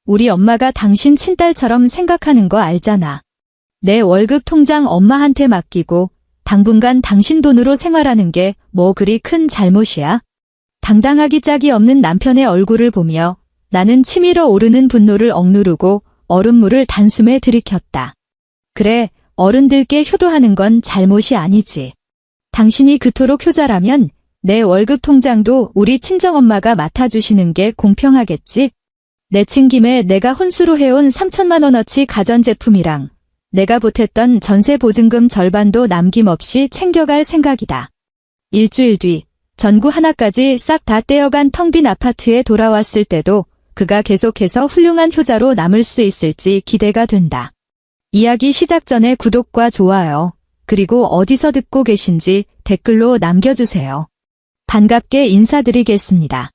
우리 엄마가 당신 친딸처럼 생각하는 거 알잖아. 내 월급 통장 엄마한테 맡기고 당분간 당신 돈으로 생활하는 게 뭐 그리 큰 잘못이야? 당당하기 짝이 없는 남편의 얼굴을 보며 나는 치밀어 오르는 분노를 억누르고 얼음물을 단숨에 들이켰다. 그래, 어른들께 효도하는 건 잘못이 아니지. 당신이 그토록 효자라면 내 월급 통장도 우리 친정엄마가 맡아주시는 게 공평하겠지? 내친 김에 내가 혼수로 해온 3천만 원어치 가전제품이랑 내가 보탰던 전세 보증금 절반도 남김없이 챙겨갈 생각이다. 일주일 뒤 전구 하나까지 싹 다 떼어간 텅 빈 아파트에 돌아왔을 때도 그가 계속해서 훌륭한 효자로 남을 수 있을지 기대가 된다. 이야기 시작 전에 구독과 좋아요, 그리고 어디서 듣고 계신지 댓글로 남겨주세요. 반갑게 인사드리겠습니다.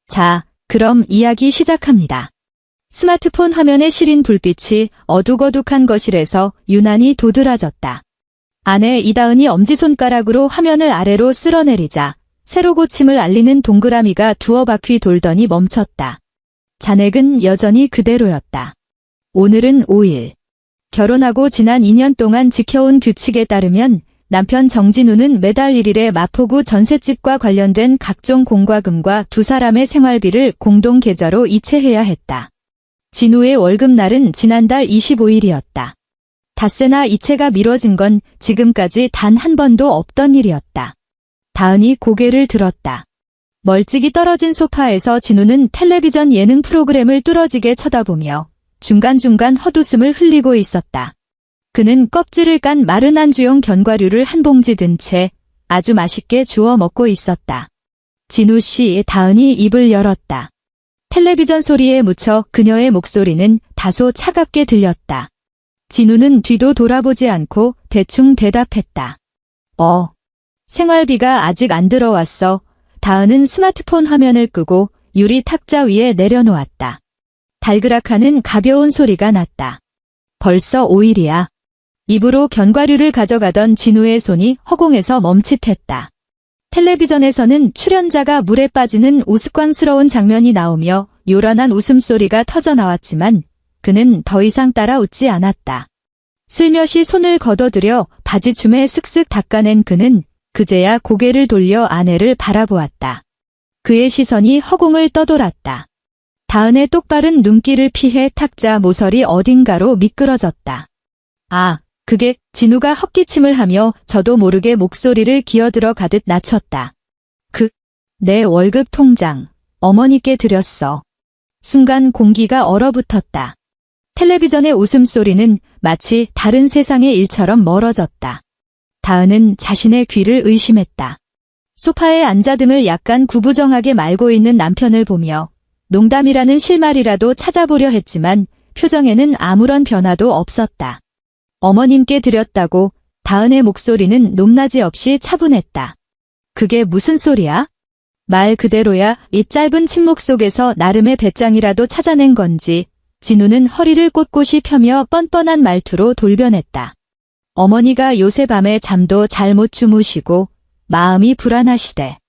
자, 그럼 이야기 시작합니다. 스마트폰 화면에 시린 불빛이 어둑어둑한 거실에서 유난히 도드라졌다. 아내 이다은이 엄지손가락으로 화면을 아래로 쓸어내리자 새로 고침을 알리는 동그라미가 두어 바퀴 돌더니 멈췄다. 잔액은 여전히 그대로였다. 오늘은 5일. 결혼하고 지난 2년 동안 지켜온 규칙에 따르면 남편 정진우는 매달 1일에 마포구 전셋집과 관련된 각종 공과금과 두 사람의 생활비를 공동 계좌로 이체해야 했다. 진우의 월급날은 지난달 25일이었다. 닷새나 이체가 미뤄진 건 지금까지 단 한 번도 없던 일이었다. 다은이 고개를 들었다. 멀찍이 떨어진 소파에서 진우는 텔레비전 예능 프로그램을 뚫어지게 쳐다보며 중간중간 헛웃음을 흘리고 있었다. 그는 껍질을 깐 마른 안주용 견과류를 한 봉지 든 채 아주 맛있게 주워 먹고 있었다. 진우 씨, 다은이 입을 열었다. 텔레비전 소리에 묻혀 그녀의 목소리는 다소 차갑게 들렸다. 진우는 뒤도 돌아보지 않고 대충 대답했다. 생활비가 아직 안 들어왔어. 다은은 스마트폰 화면을 끄고 유리 탁자 위에 내려놓았다. 달그락하는 가벼운 소리가 났다. 벌써 5일이야. 입으로 견과류를 가져가던 진우의 손이 허공에서 멈칫했다. 텔레비전에서는 출연자가 물에 빠지는 우스꽝스러운 장면이 나오며 요란한 웃음소리가 터져나왔지만 그는 더 이상 따라 웃지 않았다. 슬며시 손을 걷어들여 바지춤에 슥슥 닦아낸 그는 그제야 고개를 돌려 아내를 바라보았다. 그의 시선이 허공을 떠돌았다. 다은의 똑바른 눈길을 피해 탁자 모서리 어딘가로 미끄러졌다. 그게 진우가 헛기침을 하며 저도 모르게 목소리를 기어들어 가듯 낮췄다. 내 월급 통장, 어머니께 드렸어. 순간 공기가 얼어붙었다. 텔레비전의 웃음소리는 마치 다른 세상의 일처럼 멀어졌다. 다은은 자신의 귀를 의심했다. 소파에 앉아 등을 약간 구부정하게 말고 있는 남편을 보며 농담이라는 실마리라도 찾아보려 했지만 표정에는 아무런 변화도 없었다. 어머님께 드렸다고. 다은의 목소리는 높낮이 없이 차분했다. 그게 무슨 소리야? 말 그대로야. 이 짧은 침묵 속에서 나름의 배짱이라도 찾아낸 건지 진우는 허리를 꼿꼿이 펴며 뻔뻔한 말투로 돌변했다. 어머니가 요새 밤에 잠도 잘 못 주무시고 마음이 불안하시대.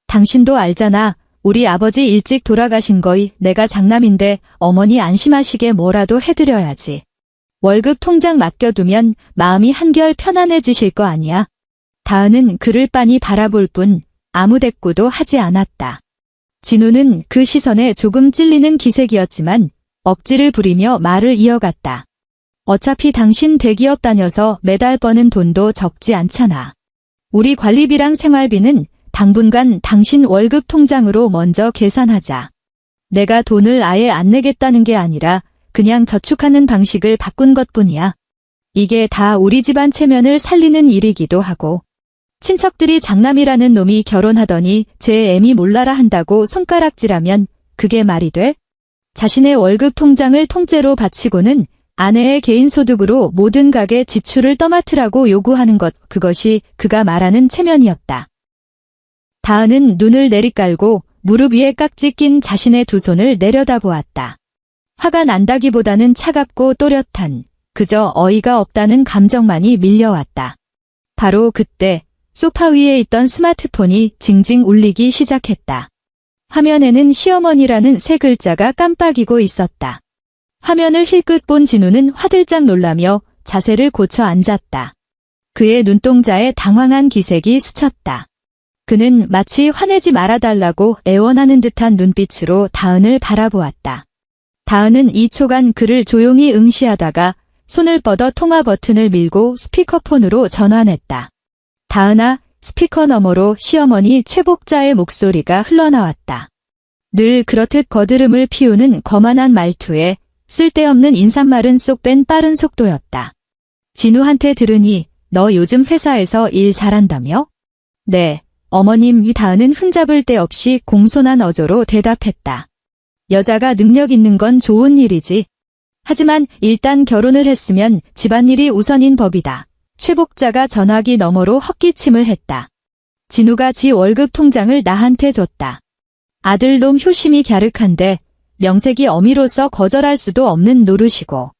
당신도 알잖아. 우리 아버지 일찍 돌아가신 거이 내가 장남인데 어머니 안심하시게 뭐라도 해드려야지. 월급 통장 맡겨두면 마음이 한결 편안해지실 거 아니야. 다은은 그를 빤히 바라볼 뿐 아무 대꾸도 하지 않았다. 진우는 그 시선에 조금 찔리는 기색이었지만 억지를 부리며 말을 이어갔다. 어차피 당신 대기업 다녀서 매달 버는 돈도 적지 않잖아. 우리 관리비랑 생활비는 당분간 당신 월급 통장으로 먼저 계산하자. 내가 돈을 아예 안 내겠다는 게 아니라 그냥 저축하는 방식을 바꾼 것뿐이야. 이게 다 우리 집안 체면을 살리는 일이기도 하고. 친척들이 장남이라는 놈이 결혼하더니 제 애미 몰라라 한다고 손가락질하면 그게 말이 돼? 자신의 월급 통장을 통째로 바치고는 아내의 개인 소득으로 모든 가게 지출을 떠맡으라고 요구하는 것, 그것이 그가 말하는 체면이었다. 다은은 눈을 내리깔고 무릎 위에 깍지 낀 자신의 두 손을 내려다보았다. 화가 난다기보다는 차갑고 또렷한, 그저 어이가 없다는 감정만이 밀려왔다. 바로 그때 소파 위에 있던 스마트폰이 징징 울리기 시작했다. 화면에는 시어머니라는 세 글자가 깜빡이고 있었다. 화면을 힐끗 본 진우는 화들짝 놀라며 자세를 고쳐 앉았다. 그의 눈동자에 당황한 기색이 스쳤다. 그는 마치 화내지 말아달라고 애원하는 듯한 눈빛으로 다은을 바라보았다. 다은은 2초간 그를 조용히 응시하다가 손을 뻗어 통화 버튼을 밀고 스피커폰으로 전환했다. 다은아, 스피커 너머로 시어머니 최복자의 목소리가 흘러나왔다. 늘 그렇듯 거드름을 피우는 거만한 말투에 쓸데없는 인사말은 쏙 뺀 빠른 속도였다. 진우한테 들으니 너 요즘 회사에서 일 잘한다며? 네, 어머님. 다은은 흠잡을 데 없이 공손한 어조로 대답했다. 여자가 능력 있는 건 좋은 일이지. 하지만 일단 결혼을 했으면 집안일이 우선인 법이다. 최복자가 전화기 너머로 헛기침을 했다. 진우가 지 월급 통장을 나한테 줬다. 아들놈 효심이 갸륵한데 명색이 어미로서 거절할 수도 없는 노릇이고.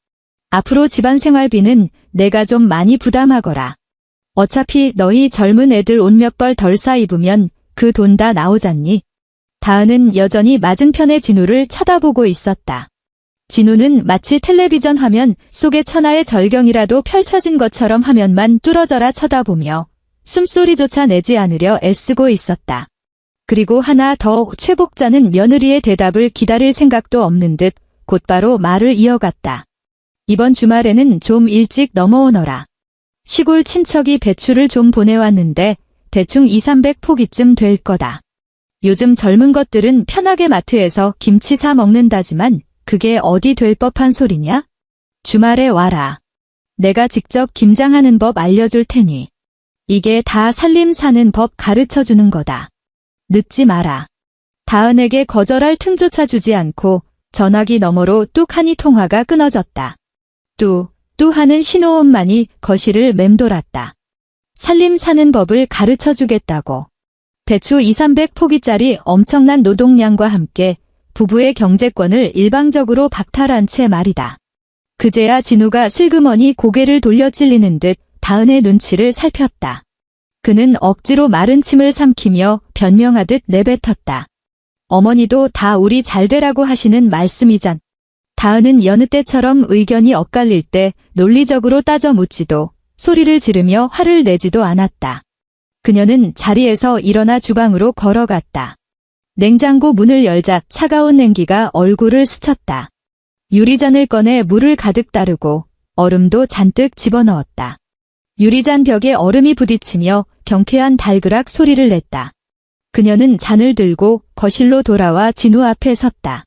앞으로 집안 생활비는 내가 좀 많이 부담하거라. 어차피 너희 젊은 애들 옷 몇 벌 덜 사 입으면 그 돈 다 나오잖니. 다은은 여전히 맞은편의 진우를 쳐다보고 있었다. 진우는 마치 텔레비전 화면 속에 천하의 절경이라도 펼쳐진 것처럼 화면만 뚫어져라 쳐다보며 숨소리조차 내지 않으려 애쓰고 있었다. 그리고 하나 더, 최복자는 며느리의 대답을 기다릴 생각도 없는 듯 곧바로 말을 이어갔다. 이번 주말에는 좀 일찍 넘어오너라. 시골 친척이 배추를 좀 보내왔는데 대충 200~300포기쯤 될 거다. 요즘 젊은 것들은 편하게 마트에서 김치 사 먹는다지만 그게 어디 될 법한 소리냐? 주말에 와라. 내가 직접 김장하는 법 알려줄 테니. 이게 다 살림 사는 법 가르쳐주는 거다. 늦지 마라. 다은에게 거절할 틈조차 주지 않고 전화기 너머로 뚝하니 통화가 끊어졌다. 뚜 하는 신호음만이 거실을 맴돌았다. 살림 사는 법을 가르쳐주겠다고. 배추 200~300포기짜리 엄청난 노동량과 함께 부부의 경제권을 일방적으로 박탈한 채 말이다. 그제야 진우가 슬그머니 고개를 돌려 찔리는 듯 다은의 눈치를 살폈다. 그는 억지로 마른 침을 삼키며 변명하듯 내뱉었다. 어머니도 다 우리 잘 되라고 하시는 말씀이잖. 다은은 여느 때처럼 의견이 엇갈릴 때 논리적으로 따져 묻지도 소리를 지르며 화를 내지도 않았다. 그녀는 자리에서 일어나 주방으로 걸어갔다. 냉장고 문을 열자 차가운 냉기가 얼굴을 스쳤다. 유리잔을 꺼내 물을 가득 따르고 얼음도 잔뜩 집어넣었다. 유리잔 벽에 얼음이 부딪히며 경쾌한 달그락 소리를 냈다. 그녀는 잔을 들고 거실로 돌아와 진우 앞에 섰다.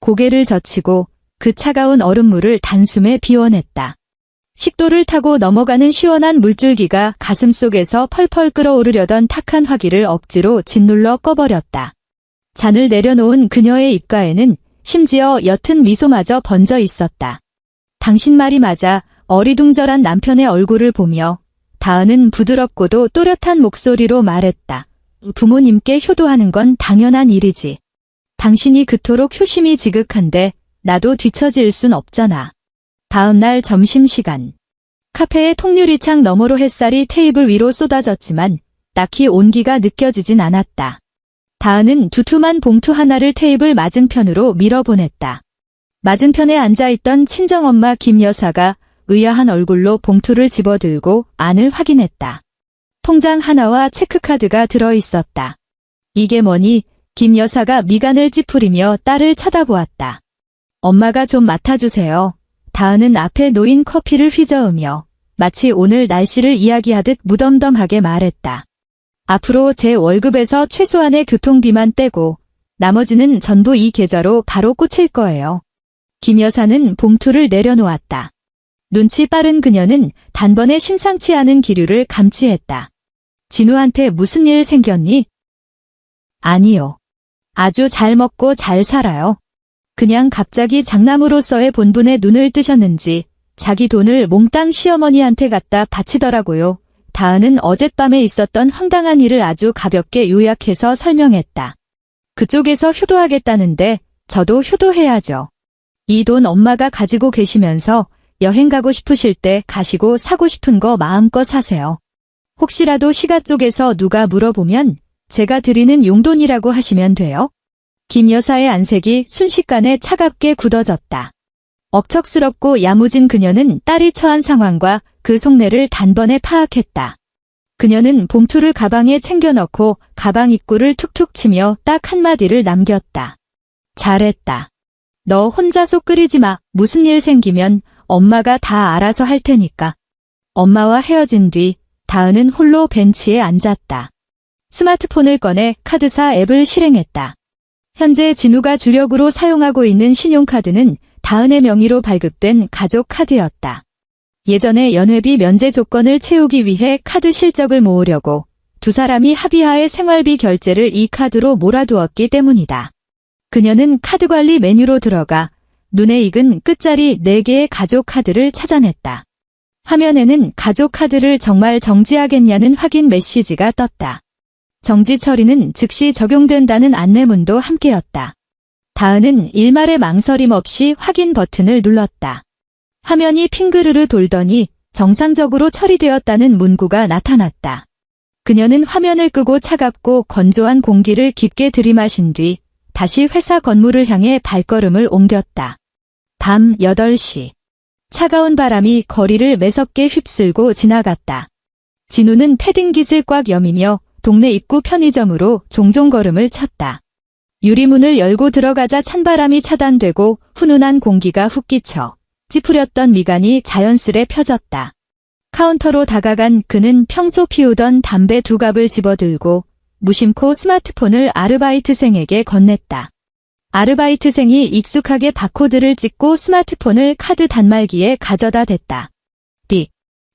고개를 젖히고 그 차가운 얼음물을 단숨에 비워냈다. 식도를 타고 넘어가는 시원한 물줄기가 가슴속에서 펄펄 끓어오르려던 탁한 화기를 억지로 짓눌러 꺼버렸다. 잔을 내려놓은 그녀의 입가에는 심지어 옅은 미소마저 번져 있었다. 당신 말이 맞아. 어리둥절한 남편의 얼굴을 보며 다은은 부드럽고도 또렷한 목소리로 말했다. 부모님께 효도하는 건 당연한 일이지. 당신이 그토록 효심이 지극한데 나도 뒤처질 순 없잖아. 다음 날 점심시간. 카페의 통유리창 너머로 햇살이 테이블 위로 쏟아졌지만 딱히 온기가 느껴지진 않았다. 다은은 두툼한 봉투 하나를 테이블 맞은편으로 밀어보냈다. 맞은편에 앉아있던 친정엄마 김 여사가 의아한 얼굴로 봉투를 집어들고 안을 확인했다. 통장 하나와 체크카드가 들어있었다. 이게 뭐니? 김 여사가 미간을 찌푸리며 딸을 쳐다보았다. 엄마가 좀 맡아주세요. 다은은 앞에 놓인 커피를 휘저으며 마치 오늘 날씨를 이야기하듯 무덤덤하게 말했다. 앞으로 제 월급에서 최소한의 교통비만 빼고 나머지는 전부 이 계좌로 바로 꽂힐 거예요. 김 여사는 봉투를 내려놓았다. 눈치 빠른 그녀는 단번에 심상치 않은 기류를 감지했다. 진우한테 무슨 일 생겼니? 아니요. 아주 잘 먹고 잘 살아요. 그냥 갑자기 장남으로서의 본분에 눈을 뜨셨는지 자기 돈을 몽땅 시어머니한테 갖다 바치더라고요. 다은은 어젯밤에 있었던 황당한 일을 아주 가볍게 요약해서 설명했다. 그쪽에서 효도하겠다는데 저도 효도해야죠. 이 돈 엄마가 가지고 계시면서 여행 가고 싶으실 때 가시고 사고 싶은 거 마음껏 사세요. 혹시라도 시가 쪽에서 누가 물어보면 제가 드리는 용돈이라고 하시면 돼요. 김 여사의 안색이 순식간에 차갑게 굳어졌다. 억척스럽고 야무진 그녀는 딸이 처한 상황과 그 속내를 단번에 파악했다. 그녀는 봉투를 가방에 챙겨 넣고 가방 입구를 툭툭 치며 딱 한마디를 남겼다. 잘했다. 너 혼자 속 끓이지 마. 무슨 일 생기면 엄마가 다 알아서 할 테니까. 엄마와 헤어진 뒤 다은은 홀로 벤치에 앉았다. 스마트폰을 꺼내 카드사 앱을 실행했다. 현재 진우가 주력으로 사용하고 있는 신용카드는 다은의 명의로 발급된 가족 카드였다. 예전에 연회비 면제 조건을 채우기 위해 카드 실적을 모으려고 두 사람이 합의하에 생활비 결제를 이 카드로 몰아두었기 때문이다. 그녀는 카드 관리 메뉴로 들어가 눈에 익은 끝자리 4개의 가족 카드를 찾아냈다. 화면에는 가족 카드를 정말 정지하겠냐는 확인 메시지가 떴다. 정지 처리는 즉시 적용된다는 안내문도 함께였다. 다은은 일말의 망설임 없이 확인 버튼을 눌렀다. 화면이 핑그르르 돌더니 정상적으로 처리되었다는 문구가 나타났다. 그녀는 화면을 끄고 차갑고 건조한 공기를 깊게 들이마신 뒤 다시 회사 건물을 향해 발걸음을 옮겼다. 밤 8시. 차가운 바람이 거리를 매섭게 휩쓸고 지나갔다. 진우는 패딩깃을 꽉 여미며 동네 입구 편의점으로 종종 걸음을 쳤다. 유리문을 열고 들어가자 찬바람이 차단되고 훈훈한 공기가 훅 끼쳐 찌푸렸던 미간이 자연스레 펴졌다. 카운터로 다가간 그는 평소 피우던 담배 2갑을 집어들고 무심코 스마트폰을 아르바이트생에게 건넸다. 아르바이트생이 익숙하게 바코드를 찍고 스마트폰을 카드 단말기에 가져다 댔다. 삑.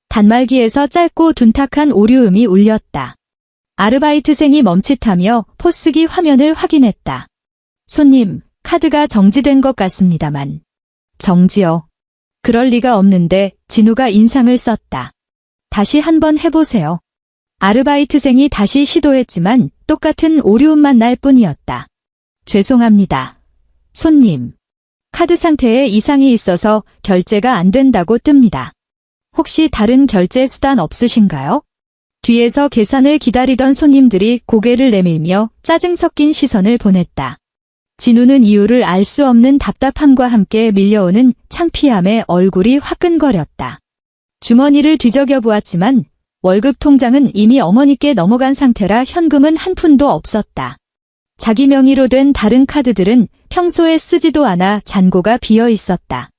단말기에서 짧고 둔탁한 오류음이 울렸다. 아르바이트생이 멈칫하며 포스기 화면을 확인했다. 손님, 카드가 정지된 것 같습니다만. 정지요. 그럴 리가 없는데 진우가 인상을 썼다. 다시 한번 해보세요. 아르바이트생이 다시 시도했지만 똑같은 오류음만 날 뿐이었다. 죄송합니다. 손님. 카드 상태에 이상이 있어서 결제가 안 된다고 뜹니다. 혹시 다른 결제 수단 없으신가요? 뒤에서 계산을 기다리던 손님들이 고개를 내밀며 짜증 섞인 시선을 보냈다. 진우는 이유를 알 수 없는 답답함과 함께 밀려오는 창피함에 얼굴이 화끈거렸다. 주머니를 뒤적여 보았지만 월급 통장은 이미 어머니께 넘어간 상태라 현금은 한 푼도 없었다. 자기 명의로 된 다른 카드들은 평소에 쓰지도 않아 잔고가 비어 있었다.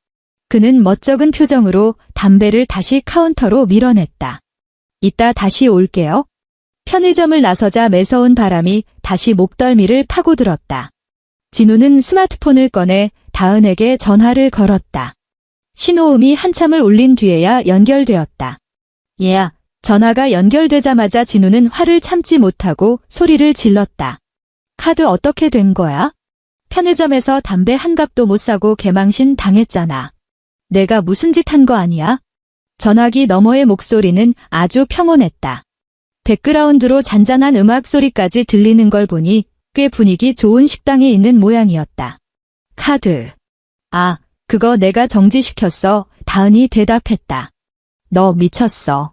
그는 멋쩍은 표정으로 담배를 다시 카운터로 밀어냈다. 이따 다시 올게요. 편의점을 나서자 매서운 바람이 다시 목덜미를 파고들었다. 진우는 스마트폰을 꺼내 다은에게 전화를 걸었다. 신호음이 한참을 울린 뒤에야 연결되었다. 얘야. 전화가 연결되자마자 진우는 화를 참지 못하고 소리를 질렀다. 카드 어떻게 된 거야? 편의점에서 담배 한 갑도 못 사고 개망신 당했잖아. 내가 무슨 짓 한 거 아니야? 전화기 너머의 목소리는 아주 평온했다. 백그라운드로 잔잔한 음악 소리까지 들리는 걸 보니 꽤 분위기 좋은 식당에 있는 모양이었다. 카드. 아, 그거 내가 정지시켰어. 다은이 대답했다. 너 미쳤어.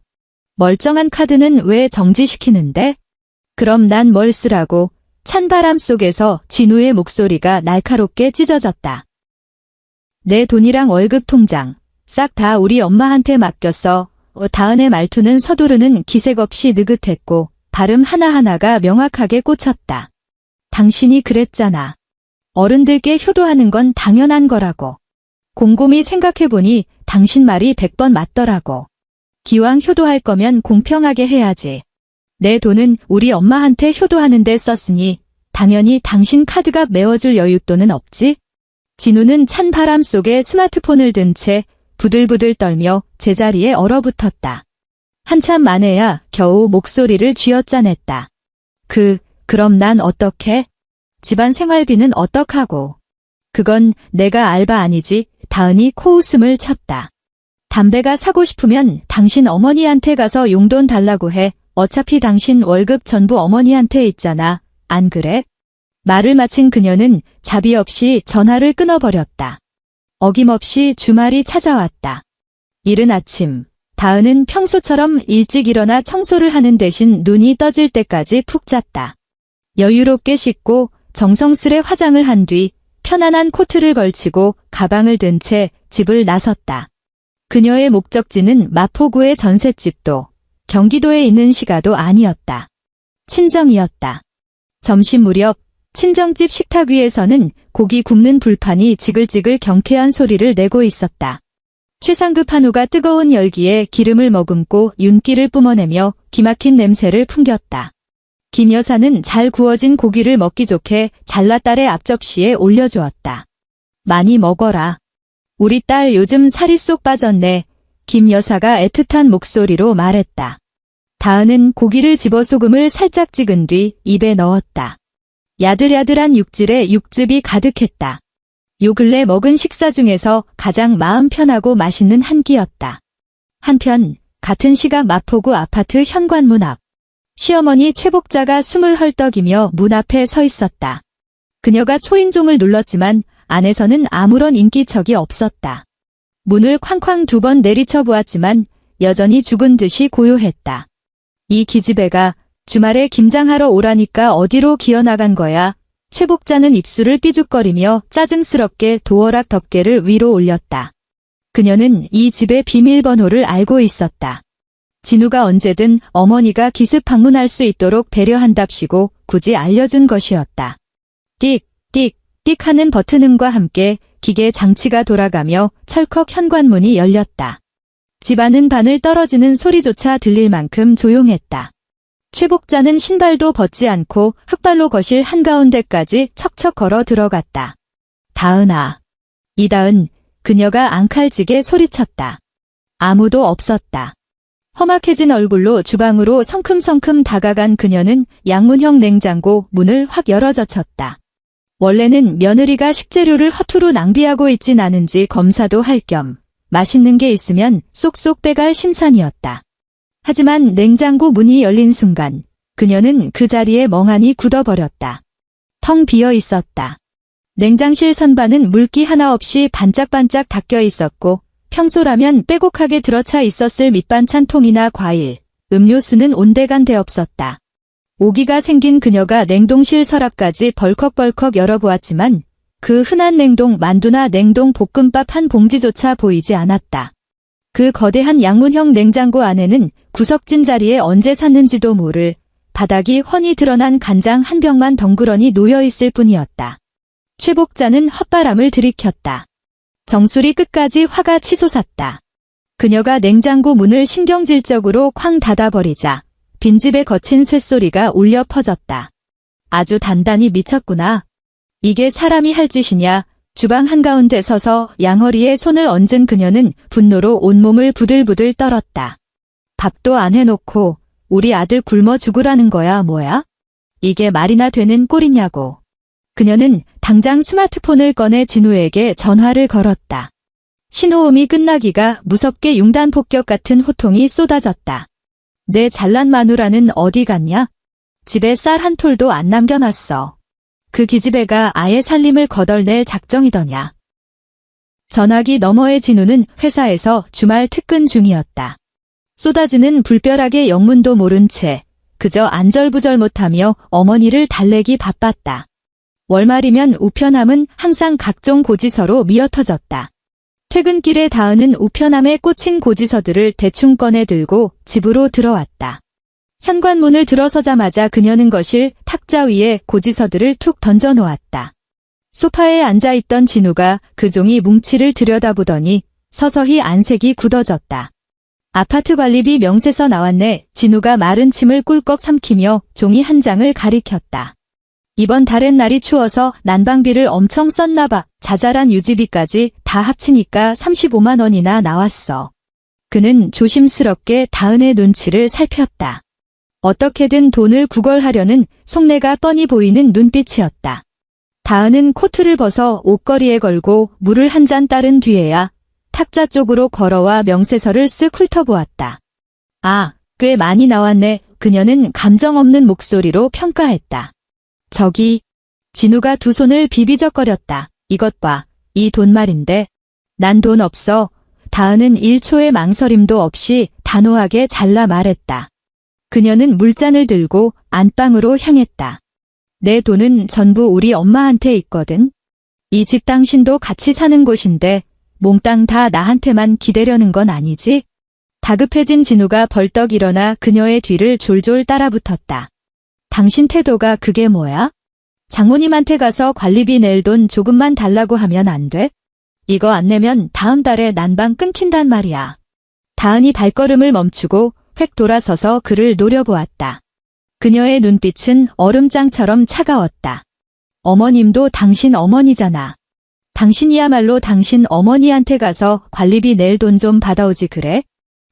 멀쩡한 카드는 왜 정지시키는데? 그럼 난 뭘 쓰라고? 찬바람 속에서 진우의 목소리가 날카롭게 찢어졌다. 내 돈이랑 월급 통장 싹 다 우리 엄마한테 맡겼어. 다은의 말투는 서두르는 기색 없이 느긋했고 발음 하나하나가 명확하게 꽂혔다. 당신이 그랬잖아. 어른들께 효도하는 건 당연한 거라고. 곰곰이 생각해보니 당신 말이 100번 맞더라고. 기왕 효도할 거면 공평하게 해야지. 내 돈은 우리 엄마한테 효도하는 데 썼으니 당연히 당신 카드값 메워줄 여윳돈은 없지? 진우는 찬 바람 속에 스마트폰을 든 채 부들부들 떨며 제자리에 얼어붙었다. 한참 만에야 겨우 목소리를 쥐어짜냈다. 그럼 난 어떡해? 집안 생활비는 어떡하고? 그건 내가 알바 아니지. 다은이 코웃음을 쳤다. 담배가 사고 싶으면 당신 어머니한테 가서 용돈 달라고 해. 어차피 당신 월급 전부 어머니한테 있잖아. 안 그래? 말을 마친 그녀는 자비 없이 전화를 끊어버렸다. 어김없이 주말이 찾아왔다. 이른 아침, 다은은 평소처럼 일찍 일어나 청소를 하는 대신 눈이 떠질 때까지 푹 잤다. 여유롭게 씻고 정성스레 화장을 한 뒤 편안한 코트를 걸치고 가방을 든 채 집을 나섰다. 그녀의 목적지는 마포구의 전셋집도 경기도에 있는 시가도 아니었다. 친정이었다. 점심 무렵 친정집 식탁 위에서는 고기 굽는 불판이 지글지글 경쾌한 소리를 내고 있었다. 최상급 한우가 뜨거운 열기에 기름을 머금고 윤기를 뿜어내며 기막힌 냄새를 풍겼다. 김 여사는 잘 구워진 고기를 먹기 좋게 잘라 딸의 앞접시에 올려주었다. 많이 먹어라. 우리 딸 요즘 살이 쏙 빠졌네. 김 여사가 애틋한 목소리로 말했다. 다은은 고기를 집어 소금을 살짝 찍은 뒤 입에 넣었다. 야들야들한 육질에 육즙이 가득했다. 요 근래 먹은 식사 중에서 가장 마음 편하고 맛있는 한 끼였다. 한편 같은 시각 마포구 아파트 현관문 앞. 시어머니 최복자가 숨을 헐떡이며 문 앞에 서 있었다. 그녀가 초인종을 눌렀지만 안에서는 아무런 인기척이 없었다. 문을 쾅쾅 2번 내리쳐 보았지만 여전히 죽은 듯이 고요했다. 이 기집애가 주말에 김장하러 오라니까 어디로 기어나간 거야. 최복자는 입술을 삐죽거리며 짜증스럽게 도어락 덮개를 위로 올렸다. 그녀는 이 집의 비밀번호를 알고 있었다. 진우가 언제든 어머니가 기습 방문할 수 있도록 배려한답시고 굳이 알려준 것이었다. 띡, 띡, 띡 하는 버튼음과 함께 기계 장치가 돌아가며 철컥 현관문이 열렸다. 집안은 바늘 떨어지는 소리조차 들릴 만큼 조용했다. 최복자는 신발도 벗지 않고 흙발로 거실 한가운데까지 척척 걸어 들어갔다. 다은아. 이다은, 그녀가 앙칼지게 소리쳤다. 아무도 없었다. 험악해진 얼굴로 주방으로 성큼성큼 다가간 그녀는 양문형 냉장고 문을 확 열어젖혔다. 원래는 며느리가 식재료를 허투루 낭비하고 있진 않은지 검사도 할 겸 맛있는 게 있으면 쏙쏙 빼갈 심산이었다. 하지만 냉장고 문이 열린 순간 그녀는 그 자리에 멍하니 굳어버렸다. 텅 비어 있었다. 냉장실 선반은 물기 하나 없이 반짝반짝 닦여 있었고 평소라면 빼곡하게 들어차 있었을 밑반찬 통이나 과일, 음료수는 온데간데 없었다. 오기가 생긴 그녀가 냉동실 서랍까지 벌컥벌컥 열어보았지만 그 흔한 냉동 만두나 냉동 볶음밥 한 봉지조차 보이지 않았다. 그 거대한 양문형 냉장고 안에는 구석진 자리에 언제 샀는지도 모를 바닥이 훤히 드러난 간장 한 병만 덩그러니 놓여있을 뿐이었다. 최복자는 헛바람을 들이켰다. 정수리 끝까지 화가 치솟았다. 그녀가 냉장고 문을 신경질적으로 쾅 닫아버리자 빈집에 거친 쇳소리가 울려 퍼졌다. 아주 단단히 미쳤구나. 이게 사람이 할 짓이냐. 주방 한가운데 서서 양허리에 손을 얹은 그녀는 분노로 온몸을 부들부들 떨었다. 밥도 안 해놓고 우리 아들 굶어 죽으라는 거야 뭐야? 이게 말이나 되는 꼴이냐고. 그녀는 당장 스마트폰을 꺼내 진우에게 전화를 걸었다. 신호음이 끝나기가 무섭게 융단 폭격 같은 호통이 쏟아졌다. 내 잘난 마누라는 어디 갔냐? 집에 쌀 한 톨도 안 남겨놨어. 그 기집애가 아예 살림을 거덜낼 작정이더냐. 전화기 너머의 진우는 회사에서 주말 특근 중이었다. 쏟아지는 불벼락의 영문도 모른 채 그저 안절부절 못하며 어머니를 달래기 바빴다. 월말이면 우편함은 항상 각종 고지서로 미어터졌다. 퇴근길에 다은은 우편함에 꽂힌 고지서들을 대충 꺼내 들고 집으로 들어왔다. 현관문을 들어서자마자 그녀는 거실 탁자 위에 고지서들을 툭 던져놓았다. 소파에 앉아있던 진우가 그 종이 뭉치를 들여다보더니 서서히 안색이 굳어졌다. 아파트 관리비 명세서 나왔네. 진우가 마른 침을 꿀꺽 삼키며 종이 한 장을 가리켰다. 이번 달엔 날이 추워서 난방비를 엄청 썼나봐. 자잘한 유지비까지 다 합치니까 35만 원이나 나왔어. 그는 조심스럽게 다은의 눈치를 살폈다. 어떻게든 돈을 구걸하려는 속내가 뻔히 보이는 눈빛이었다. 다은은 코트를 벗어 옷걸이에 걸고 물을 한 잔 따른 뒤에야 탁자 쪽으로 걸어와 명세서를 쓱 훑어보았다. 아, 꽤 많이 나왔네. 그녀는 감정 없는 목소리로 평가했다. 저기, 진우가 두 손을 비비적거렸다. 이것 봐, 이 돈 말인데. 난 돈 없어. 다은은 1초의 망설임도 없이 단호하게 잘라 말했다. 그녀는 물잔을 들고 안방으로 향했다. 내 돈은 전부 우리 엄마한테 있거든. 이 집 당신도 같이 사는 곳인데 몽땅 다 나한테만 기대려는 건 아니지? 다급해진 진우가 벌떡 일어나 그녀의 뒤를 졸졸 따라붙었다. 당신 태도가 그게 뭐야? 장모님한테 가서 관리비 낼 돈 조금만 달라고 하면 안 돼? 이거 안 내면 다음 달에 난방 끊긴단 말이야. 다은이 발걸음을 멈추고 획 돌아서서 그를 노려보았다. 그녀의 눈빛은 얼음장처럼 차가웠다. 어머님도 당신 어머니잖아. 당신이야말로 당신 어머니한테 가서 관리비 낼 돈 좀 받아오지 그래?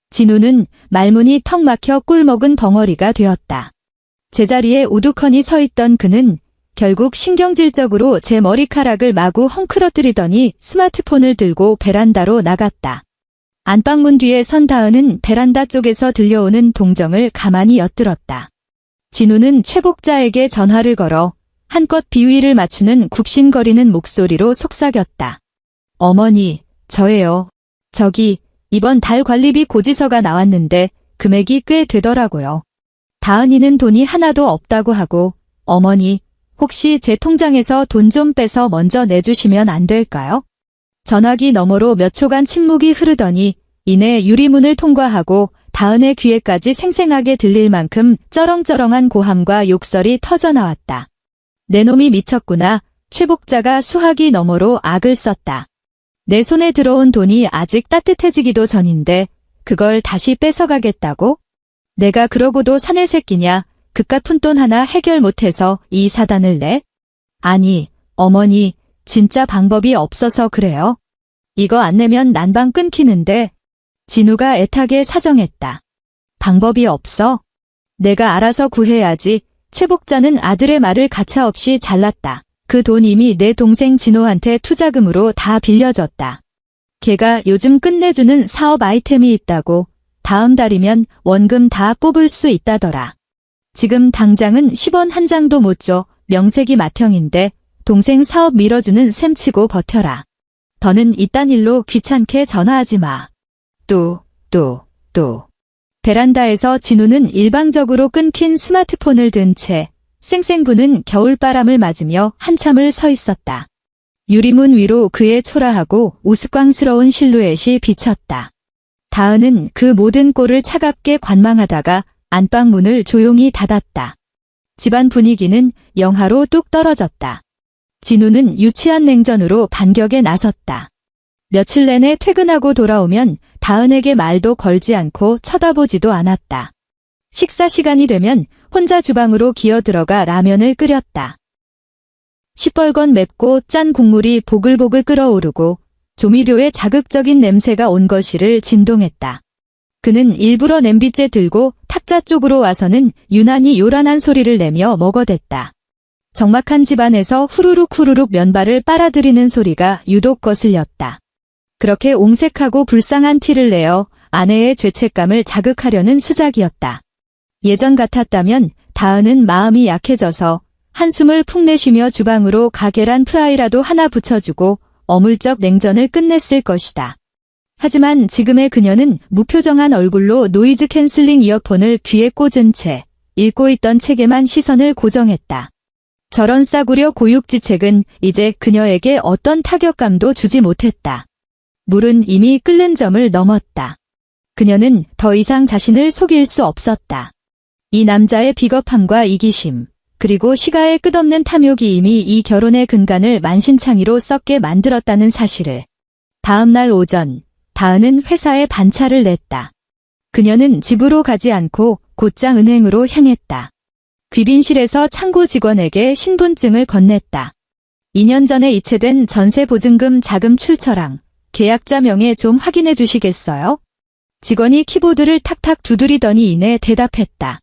진우는 말문이 턱 막혀 꿀먹은 벙어리가 되었다. 제자리에 우두커니 서 있던 그는 결국 신경질적으로 제 머리카락을 마구 헝클어뜨리더니 스마트폰을 들고 베란다로 나갔다. 안방문 뒤에 선 다은은 베란다 쪽에서 들려오는 동정을 가만히 엿들었다. 진우는 최복자에게 전화를 걸어 한껏 비위를 맞추는 굽신거리는 목소리로 속삭였다. 어머니, 저예요. 저기 이번 달 관리비 고지서가 나왔는데 금액이 꽤 되더라고요. 다은이는 돈이 하나도 없다고 하고 어머니, 혹시 제 통장에서 돈 좀 빼서 먼저 내주시면 안 될까요? 전화기 너머로 몇 초간 침묵이 흐르더니 이내 유리문을 통과하고 다은의 귀에까지 생생하게 들릴 만큼 쩌렁쩌렁한 고함과 욕설이 터져나왔다. 내 놈이 미쳤구나. 최복자가 수화기 너머로 악을 썼다. 내 손에 들어온 돈이 아직 따뜻해지기도 전인데 그걸 다시 뺏어가겠다고? 내가 그러고도 사내 새끼냐? 그깟 푼돈 하나 해결 못해서 이 사단을 내? 아니, 어머니, 진짜 방법이 없어서 그래요. 이거 안 내면 난방 끊기는데. 진우가 애타게 사정했다. 방법이 없어? 내가 알아서 구해야지. 최복자는 아들의 말을 가차없이 잘랐다. 그 돈 이미 내 동생 진호한테 투자금으로 다 빌려줬다. 걔가 요즘 끝내주는 사업 아이템이 있다고. 다음 달이면 원금 다 뽑을 수 있다더라. 지금 당장은 10원 한 장도 못 줘. 명색이 맏형인데 동생 사업 밀어주는 셈치고 버텨라. 더는 이딴 일로 귀찮게 전화하지 마. 또. 베란다에서 진우는 일방적으로 끊긴 스마트폰을 든 채 쌩쌩부는 겨울바람을 맞으며 한참을 서 있었다. 유리문 위로 그의 초라하고 우스꽝스러운 실루엣이 비쳤다. 다은은 그 모든 꼴을 차갑게 관망하다가 안방문을 조용히 닫았다. 집안 분위기는 영하로 뚝 떨어졌다. 진우는 유치한 냉전으로 반격에 나섰다. 며칠 내내 퇴근하고 돌아오면 다은에게 말도 걸지 않고 쳐다보지도 않았다. 식사 시간이 되면 혼자 주방으로 기어들어가 라면을 끓였다. 시뻘건 맵고 짠 국물이 보글보글 끓어오르고 조미료의 자극적인 냄새가 온 거실을 진동했다. 그는 일부러 냄비째 들고 탁자 쪽으로 와서는 유난히 요란한 소리를 내며 먹어댔다. 적막한 집안에서 후루룩 면발을 빨아들이는 소리가 유독 거슬렸다. 그렇게 옹색하고 불쌍한 티를 내어 아내의 죄책감을 자극하려는 수작이었다. 예전 같았다면 다은은 마음이 약해져서 한숨을 푹 내쉬며 주방으로 가게란 프라이라도 하나 붙여주고 어물쩍 냉전을 끝냈을 것이다. 하지만 지금의 그녀는 무표정한 얼굴로 노이즈 캔슬링 이어폰을 귀에 꽂은 채 읽고 있던 책에만 시선을 고정했다. 저런 싸구려 고육지책은 이제 그녀에게 어떤 타격감도 주지 못했다. 물은 이미 끓는 점을 넘었다. 그녀는 더 이상 자신을 속일 수 없었다. 이 남자의 비겁함과 이기심, 그리고 시가의 끝없는 탐욕이 이미 이 결혼의 근간을 만신창이로 썩게 만들었다는 사실을. 다음 날 오전, 다은은 회사에 반차를 냈다. 그녀는 집으로 가지 않고 곧장 은행으로 향했다. 귀빈실에서 창구 직원에게 신분증을 건넸다. 2년 전에 이체된 전세보증금 자금 출처랑 계약자 명예 좀 확인해 주시겠어요? 직원이 키보드를 탁탁 두드리더니 이내 대답했다.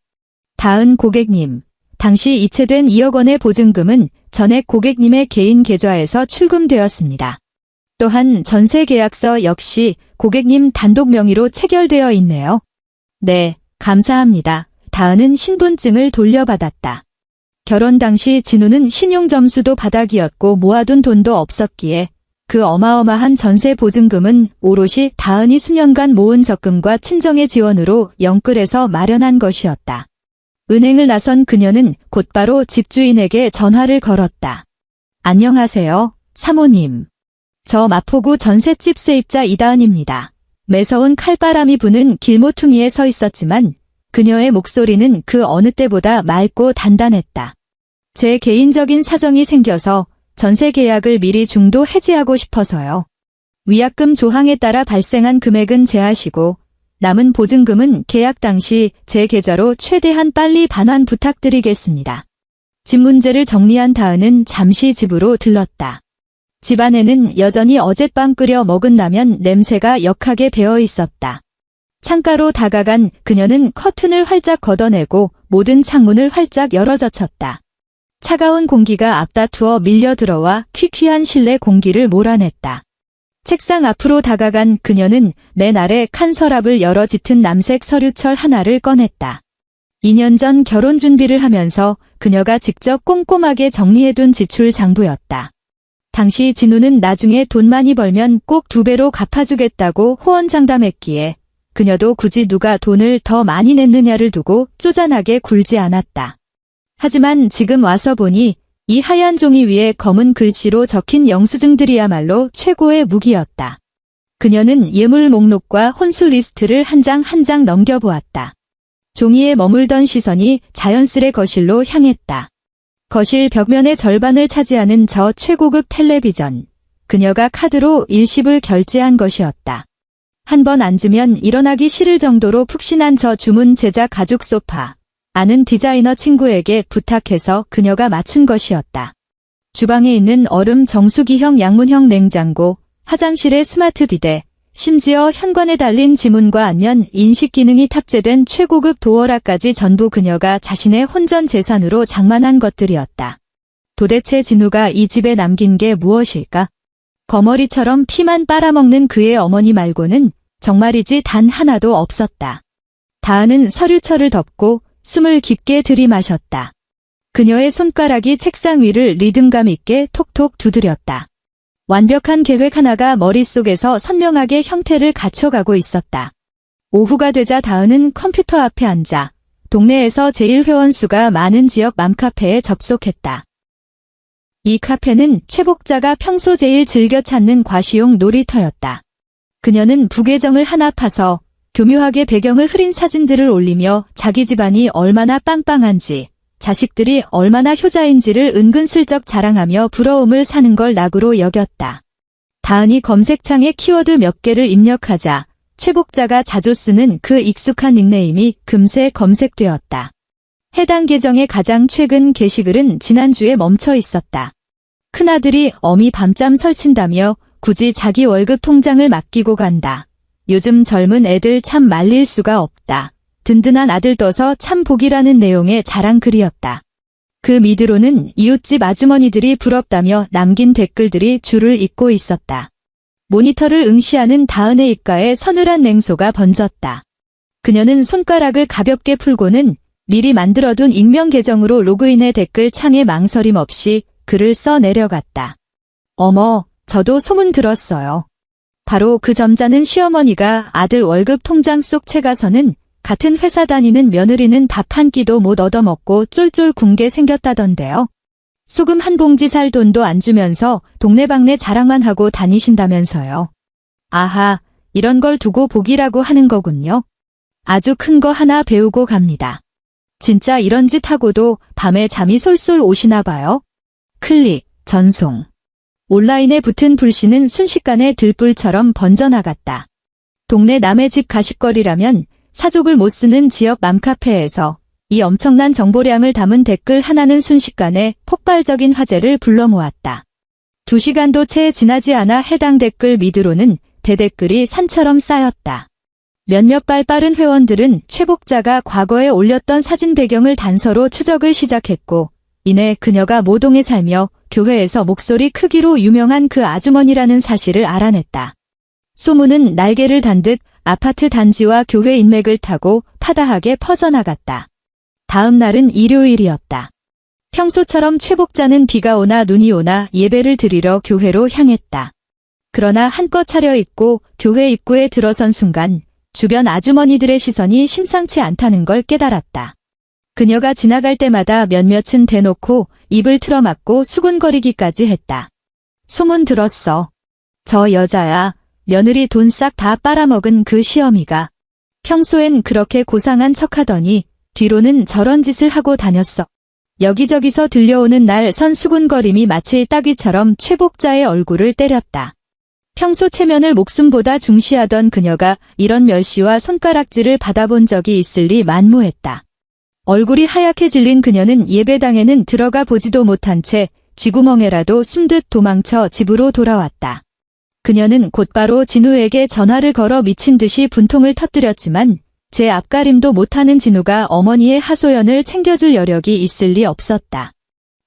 다은 고객님, 당시 이체된 2억 원의 보증금은 전액 고객님의 개인 계좌에서 출금되었습니다. 또한 전세계약서 역시 고객님 단독 명의로 체결되어 있네요. 네, 감사합니다. 다은은 신분증을 돌려받았다. 결혼 당시 진우는 신용점수도 바닥이었고 모아둔 돈도 없었기에 그 어마어마한 전세 보증금은 오롯이 다은이 수년간 모은 적금과 친정의 지원으로 영끌에서 마련한 것이었다. 은행을 나선 그녀는 곧바로 집주인에게 전화를 걸었다. 안녕하세요, 사모님. 저 마포구 전셋집 세입자 이다은입니다. 매서운 칼바람이 부는 길모퉁이에 서 있었지만 그녀의 목소리는 그 어느 때보다 맑고 단단했다. 제 개인적인 사정이 생겨서 전세 계약을 미리 중도 해지하고 싶어서요. 위약금 조항에 따라 발생한 금액은 제하시고 남은 보증금은 계약 당시 제 계좌로 최대한 빨리 반환 부탁드리겠습니다. 집 문제를 정리한 다은은 잠시 집으로 들렀다. 집안에는 여전히 어젯밤 끓여 먹은 라면 냄새가 역하게 배어 있었다. 창가로 다가간 그녀는 커튼을 활짝 걷어내고 모든 창문을 활짝 열어젖혔다. 차가운 공기가 앞다투어 밀려 들어와 퀴퀴한 실내 공기를 몰아냈다. 책상 앞으로 다가간 그녀는 맨 아래 칸 서랍을 열어 짙은 남색 서류철 하나를 꺼냈다. 2년 전 결혼 준비를 하면서 그녀가 직접 꼼꼼하게 정리해둔 지출 장부였다. 당시 진우는 나중에 돈 많이 벌면 꼭 2배로 갚아주겠다고 호언장담했기에 그녀도 굳이 누가 돈을 더 많이 냈느냐를 두고 쪼잔하게 굴지 않았다. 하지만 지금 와서 보니 이 하얀 종이 위에 검은 글씨로 적힌 영수증들이야말로 최고의 무기였다. 그녀는 예물 목록과 혼수 리스트를 한 장 한 장 넘겨보았다. 종이에 머물던 시선이 자연스레 거실로 향했다. 거실 벽면의 절반을 차지하는 저 최고급 텔레비전. 그녀가 카드로 일시불 결제한 것이었다. 한 번 앉으면 일어나기 싫을 정도로 푹신한 저 주문 제작 가죽 소파. 아는 디자이너 친구에게 부탁해서 그녀가 맞춘 것이었다. 주방에 있는 얼음 정수기형 양문형 냉장고, 화장실의 스마트 비데, 심지어 현관에 달린 지문과 안면 인식 기능이 탑재된 최고급 도어락까지 전부 그녀가 자신의 혼전 재산으로 장만한 것들이었다. 도대체 진우가 이 집에 남긴 게 무엇일까? 거머리처럼 피만 빨아먹는 그의 어머니 말고는 정말이지 단 하나도 없었다. 다은은 서류철을 덮고 숨을 깊게 들이마셨다. 그녀의 손가락이 책상 위를 리듬감 있게 톡톡 두드렸다. 완벽한 계획 하나가 머릿속에서 선명하게 형태를 갖춰가고 있었다. 오후가 되자 다은은 컴퓨터 앞에 앉아 동네에서 제일 회원수가 많은 지역 맘카페에 접속했다. 이 카페는 최복자가 평소 제일 즐겨 찾는 과시용 놀이터였다. 그녀는 부계정을 하나 파서 교묘하게 배경을 흐린 사진들을 올리며 자기 집안이 얼마나 빵빵한지, 자식들이 얼마나 효자인지를 은근슬쩍 자랑하며 부러움을 사는 걸 낙으로 여겼다. 다은이 검색창에 키워드 몇 개를 입력하자 최복자가 자주 쓰는 그 익숙한 닉네임이 금세 검색되었다. 해당 계정의 가장 최근 게시글은 지난주에 멈춰 있었다. 큰아들이 어미 밤잠 설친다며 굳이 자기 월급 통장을 맡기고 간다. 요즘 젊은 애들 참 말릴 수가 없다. 든든한 아들 떠서 참 복이라는 내용의 자랑글이었다. 그 밑으로는 이웃집 아주머니들이 부럽다며 남긴 댓글들이 줄을 잇고 있었다. 모니터를 응시하는 다은의 입가에 서늘한 냉소가 번졌다. 그녀는 손가락을 가볍게 풀고는 미리 만들어둔 익명 계정으로 로그인해 댓글 창에 망설임 없이 글을 써 내려갔다. 어머, 저도 소문 들었어요. 바로 그 점잖은 시어머니가 아들 월급 통장 속 채가서는 같은 회사 다니는 며느리는 밥 한 끼도 못 얻어먹고 쫄쫄 굶게 생겼다던데요. 소금 한 봉지 살 돈도 안 주면서 동네방네 자랑만 하고 다니신다면서요. 아하, 이런 걸 두고 복이라고 하는 거군요. 아주 큰 거 하나 배우고 갑니다. 진짜 이런 짓 하고도 밤에 잠이 솔솔 오시나 봐요. 클릭, 전송. 온라인에 붙은 불씨는 순식간에 들불처럼 번져나갔다. 동네 남의 집 가십거리라면 사족을 못 쓰는 지역 맘카페에서 이 엄청난 정보량을 담은 댓글 하나는 순식간에 폭발적인 화제를 불러 모았다. 2시간도 채 지나지 않아 해당 댓글 밑으로는 대댓글이 산처럼 쌓였다. 몇몇 발 빠른 회원들은 최복자가 과거에 올렸던 사진 배경을 단서로 추적을 시작했고 이내 그녀가 모동에 살며 교회에서 목소리 크기로 유명한 그 아주머니라는 사실을 알아냈다. 소문은 날개를 단 듯 아파트 단지와 교회 인맥을 타고 파다하게 퍼져나갔다. 다음 날은 일요일이었다. 평소처럼 최복자는 비가 오나 눈이 오나 예배를 드리러 교회로 향했다. 그러나 한껏 차려입고 교회 입구에 들어선 순간 주변 아주머니들의 시선이 심상치 않다는 걸 깨달았다. 그녀가 지나갈 때마다 몇몇은 대놓고 입을 틀어막고 수군거리기까지 했다. 소문 들었어. 저 여자야. 며느리 돈 싹 다 빨아먹은 그 시어미가. 평소엔 그렇게 고상한 척하더니 뒤로는 저런 짓을 하고 다녔어. 여기저기서 들려오는 날 선 수군거림이 마치 따귀처럼 최복자의 얼굴을 때렸다. 평소 체면을 목숨보다 중시하던 그녀가 이런 멸시와 손가락질을 받아본 적이 있을 리 만무했다. 얼굴이 하얗게 질린 그녀는 예배당에는 들어가 보지도 못한 채 쥐구멍에라도 숨듯 도망쳐 집으로 돌아왔다. 그녀는 곧바로 진우에게 전화를 걸어 미친 듯이 분통을 터뜨렸지만 제 앞가림도 못하는 진우가 어머니의 하소연을 챙겨줄 여력이 있을 리 없었다.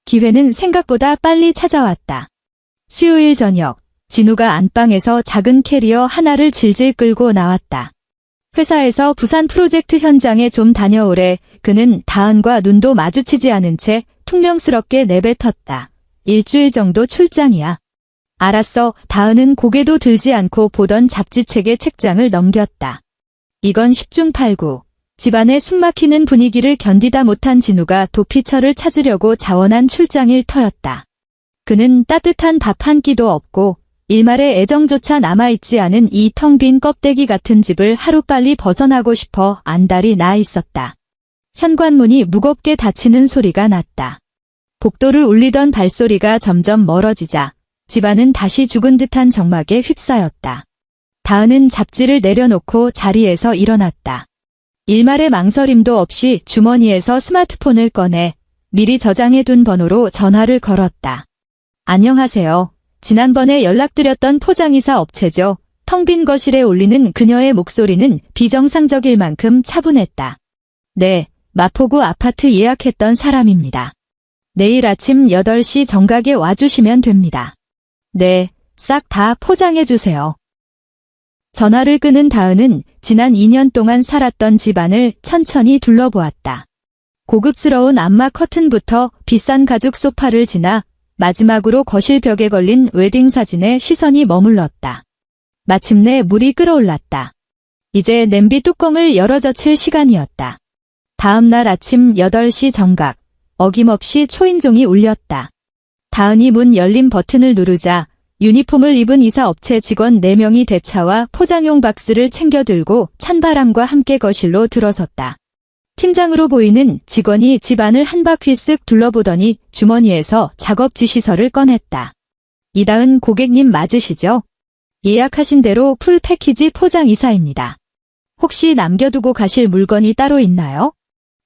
기회는 생각보다 빨리 찾아왔다. 수요일 저녁, 진우가 안방에서 작은 캐리어 하나를 질질 끌고 나왔다. 회사에서 부산 프로젝트 현장에 좀 다녀오래. 그는 다은과 눈도 마주치지 않은 채 퉁명스럽게 내뱉었다. 일주일 정도 출장이야. 알았어. 다은은 고개도 들지 않고 보던 잡지책의 책장을 넘겼다. 이건 10중 8구. 집안의 숨막히는 분위기를 견디다 못한 진우가 도피처를 찾으려고 자원한 출장일 터였다. 그는 따뜻한 밥 한 끼도 없고 일말의 애정조차 남아있지 않은 이 텅 빈 껍데기 같은 집을 하루빨리 벗어나고 싶어 안달이 나 있었다. 현관문이 무겁게 닫히는 소리가 났다. 복도를 울리던 발소리가 점점 멀어지자 집안은 다시 죽은 듯한 정막에 휩싸였다. 다은은 잡지를 내려놓고 자리에서 일어났다. 일말의 망설임도 없이 주머니에서 스마트폰을 꺼내 미리 저장해둔 번호로 전화를 걸었다. 안녕하세요. 지난번에 연락드렸던 포장이사 업체죠. 텅 빈 거실에 울리는 그녀의 목소리는 비정상적일 만큼 차분했다. 네, 마포구 아파트 예약했던 사람입니다. 내일 아침 8시 정각에 와주시면 됩니다. 네, 싹 다 포장해주세요. 전화를 끊은 다은은 지난 2년 동안 살았던 집안을 천천히 둘러보았다. 고급스러운 안마 커튼부터 비싼 가죽 소파를 지나 마지막으로 거실 벽에 걸린 웨딩 사진에 시선이 머물렀다. 마침내 물이 끓어올랐다. 이제 냄비 뚜껑을 열어젖힐 시간이었다. 다음 날 아침 8시 정각, 어김없이 초인종이 울렸다. 다은이 문 열림 버튼을 누르자 유니폼을 입은 이사업체 직원 4명이 대차와 포장용 박스를 챙겨 들고 찬바람과 함께 거실로 들어섰다. 팀장으로 보이는 직원이 집 안을 한 바퀴 쓱 둘러보더니 주머니에서 작업 지시서를 꺼냈다. 이다은 고객님 맞으시죠? 예약하신 대로 풀 패키지 포장 이사입니다. 혹시 남겨두고 가실 물건이 따로 있나요?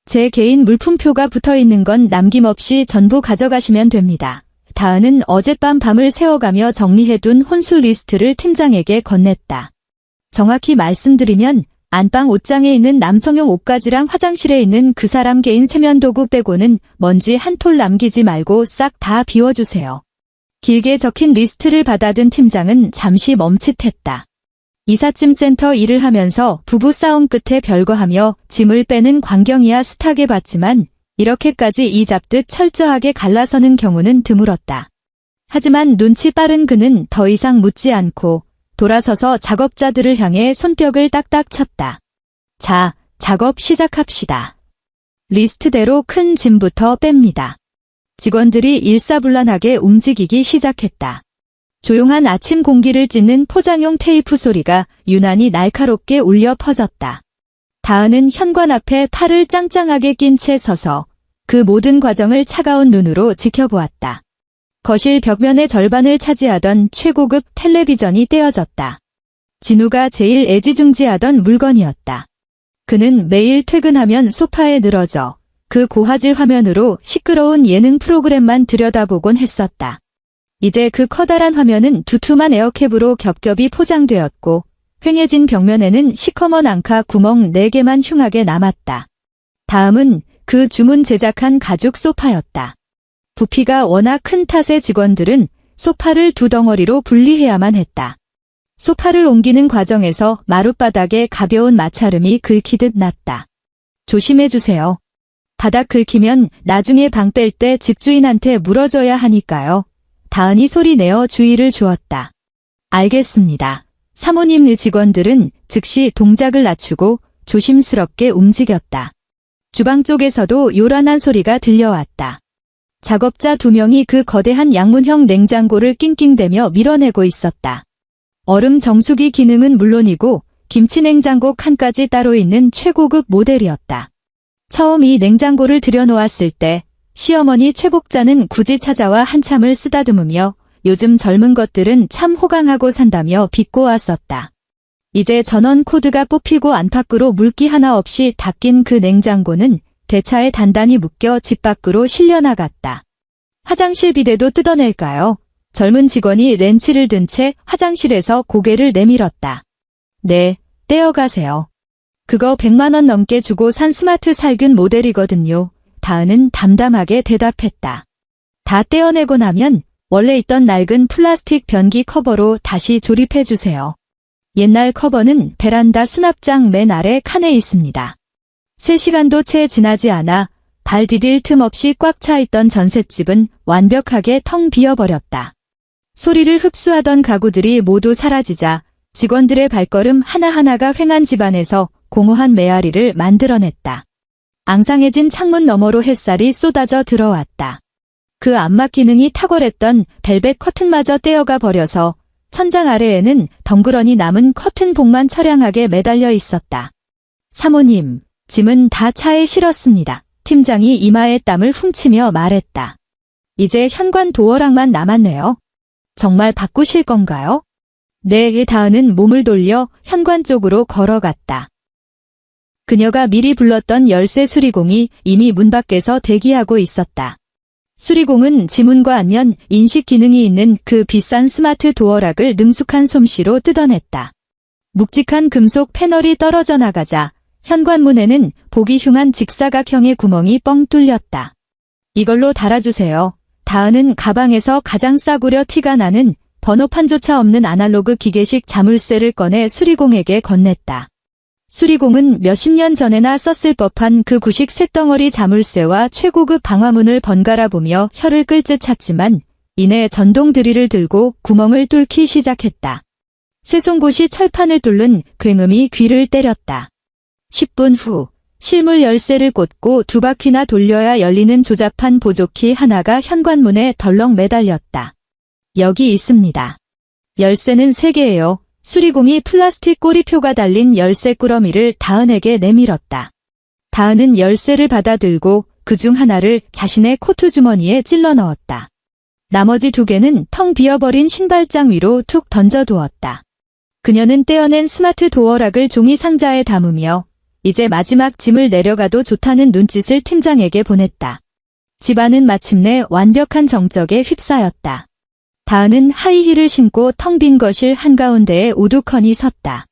제 개인 물품표가 붙어있는 건 남김없이 전부 가져가시면 됩니다. 다은은 어젯밤 밤을 새워가며 정리해둔 혼수 리스트를 팀장에게 건넸다. 정확히 말씀드리면 안방 옷장에 있는 남성용 옷가지랑 화장실에 있는 그 사람 개인 세면도구 빼고는 먼지 한 톨 남기지 말고 싹 다 비워주세요. 길게 적힌 리스트를 받아든 팀장은 잠시 멈칫했다. 이삿짐센터 일을 하면서 부부싸움 끝에 별거하며 짐을 빼는 광경이야 숱하게 봤지만 이렇게까지 이 잡듯 철저하게 갈라서는 경우는 드물었다. 하지만 눈치 빠른 그는 더 이상 묻지 않고 돌아서서 작업자들을 향해 손뼉을 딱딱 쳤다. 자, 작업 시작합시다. 리스트대로 큰 짐부터 뺍니다. 직원들이 일사불란하게 움직이기 시작했다. 조용한 아침 공기를 찢는 포장용 테이프 소리가 유난히 날카롭게 울려 퍼졌다. 다은은 현관 앞에 팔을 짱짱하게 낀 채 서서 그 모든 과정을 차가운 눈으로 지켜보았다. 거실 벽면의 절반을 차지하던 최고급 텔레비전이 떼어졌다. 진우가 제일 애지중지하던 물건이었다. 그는 매일 퇴근하면 소파에 늘어져 그 고화질 화면으로 시끄러운 예능 프로그램만 들여다보곤 했었다. 이제 그 커다란 화면은 두툼한 에어캡으로 겹겹이 포장되었고 휑해진 벽면에는 시커먼 앙카 구멍 4개만 흉하게 남았다. 다음은 그 주문 제작한 가죽 소파였다. 부피가 워낙 큰 탓에 직원들은 소파를 두 덩어리로 분리해야만 했다. 소파를 옮기는 과정에서 마룻바닥에 가벼운 마찰음이 긁히듯 났다. 조심해주세요. 바닥 긁히면 나중에 방 뺄 때 집주인한테 물어줘야 하니까요. 다은이 소리내어 주의를 주었다. 알겠습니다. 사모님 직원들은 즉시 동작을 낮추고 조심스럽게 움직였다. 주방 쪽에서도 요란한 소리가 들려왔다. 작업자 2명이 그 거대한 양문형 냉장고를 낑낑대며 밀어내고 있었다. 얼음 정수기 기능은 물론이고 김치냉장고 칸까지 따로 있는 최고급 모델이었다. 처음 이 냉장고를 들여놓았을 때 시어머니 최복자는 굳이 찾아와 한참을 쓰다듬으며 요즘 젊은 것들은 참 호강하고 산다며 비꼬았었다. 이제 전원 코드가 뽑히고 안팎으로 물기 하나 없이 닦인 그 냉장고는 대차에 단단히 묶여 집 밖으로 실려나갔다. 화장실 비데도 뜯어낼까요? 젊은 직원이 렌치를 든 채 화장실에서 고개를 내밀었다. 네, 떼어가세요. 그거 100만 원 넘게 주고 산 스마트 살균 모델이거든요. 다은은 담담하게 대답했다. 다 떼어내고 나면 원래 있던 낡은 플라스틱 변기 커버로 다시 조립해주세요. 옛날 커버는 베란다 수납장 맨 아래 칸에 있습니다. 3시간도 채 지나지 않아 발 디딜 틈 없이 꽉 차 있던 전셋집은 완벽하게 텅 비어버렸다. 소리를 흡수하던 가구들이 모두 사라지자 직원들의 발걸음 하나하나가 휑한 집안에서 공허한 메아리를 만들어냈다. 앙상해진 창문 너머로 햇살이 쏟아져 들어왔다. 그 안막 기능이 탁월했던 벨벳 커튼마저 떼어가 버려서 천장 아래에는 덩그러니 남은 커튼봉만 처량하게 매달려 있었다. 사모님, 짐은 다 차에 실었습니다. 팀장이 이마에 땀을 훔치며 말했다. 이제 현관 도어락만 남았네요. 정말 바꾸실 건가요? 네, 다은은 몸을 돌려 현관 쪽으로 걸어갔다. 그녀가 미리 불렀던 열쇠 수리공이 이미 문 밖에서 대기하고 있었다. 수리공은 지문과 안면 인식 기능이 있는 그 비싼 스마트 도어락을 능숙한 솜씨로 뜯어냈다. 묵직한 금속 패널이 떨어져 나가자 현관문에는 보기 흉한 직사각형의 구멍이 뻥 뚫렸다. 이걸로 달아주세요. 다은은 가방에서 가장 싸구려 티가 나는 번호판조차 없는 아날로그 기계식 자물쇠를 꺼내 수리공에게 건넸다. 수리공은 몇십 년 전에나 썼을 법한 그 구식 쇳덩어리 자물쇠와 최고급 방화문을 번갈아 보며 혀를 끌 듯 찼지만 이내 전동 드릴을 들고 구멍을 뚫기 시작했다. 쇠송곳이 철판을 뚫는 굉음이 귀를 때렸다. 10분 후 실물 열쇠를 꽂고 2바퀴나 돌려야 열리는 조잡한 보조키 하나가 현관문에 덜렁 매달렸다. 여기 있습니다. 열쇠는 3개예요. 수리공이 플라스틱 꼬리표가 달린 열쇠 꾸러미를 다은에게 내밀었다. 다은은 열쇠를 받아들고 그중 하나를 자신의 코트 주머니에 찔러 넣었다. 나머지 2개는 텅 비어버린 신발장 위로 툭 던져두었다. 그녀는 떼어낸 스마트 도어락을 종이 상자에 담으며 이제 마지막 짐을 내려가도 좋다는 눈짓을 팀장에게 보냈다. 집안은 마침내 완벽한 정적에 휩싸였다. 다은은 하이힐을 신고 텅 빈 거실 한가운데에 우두커니 섰다.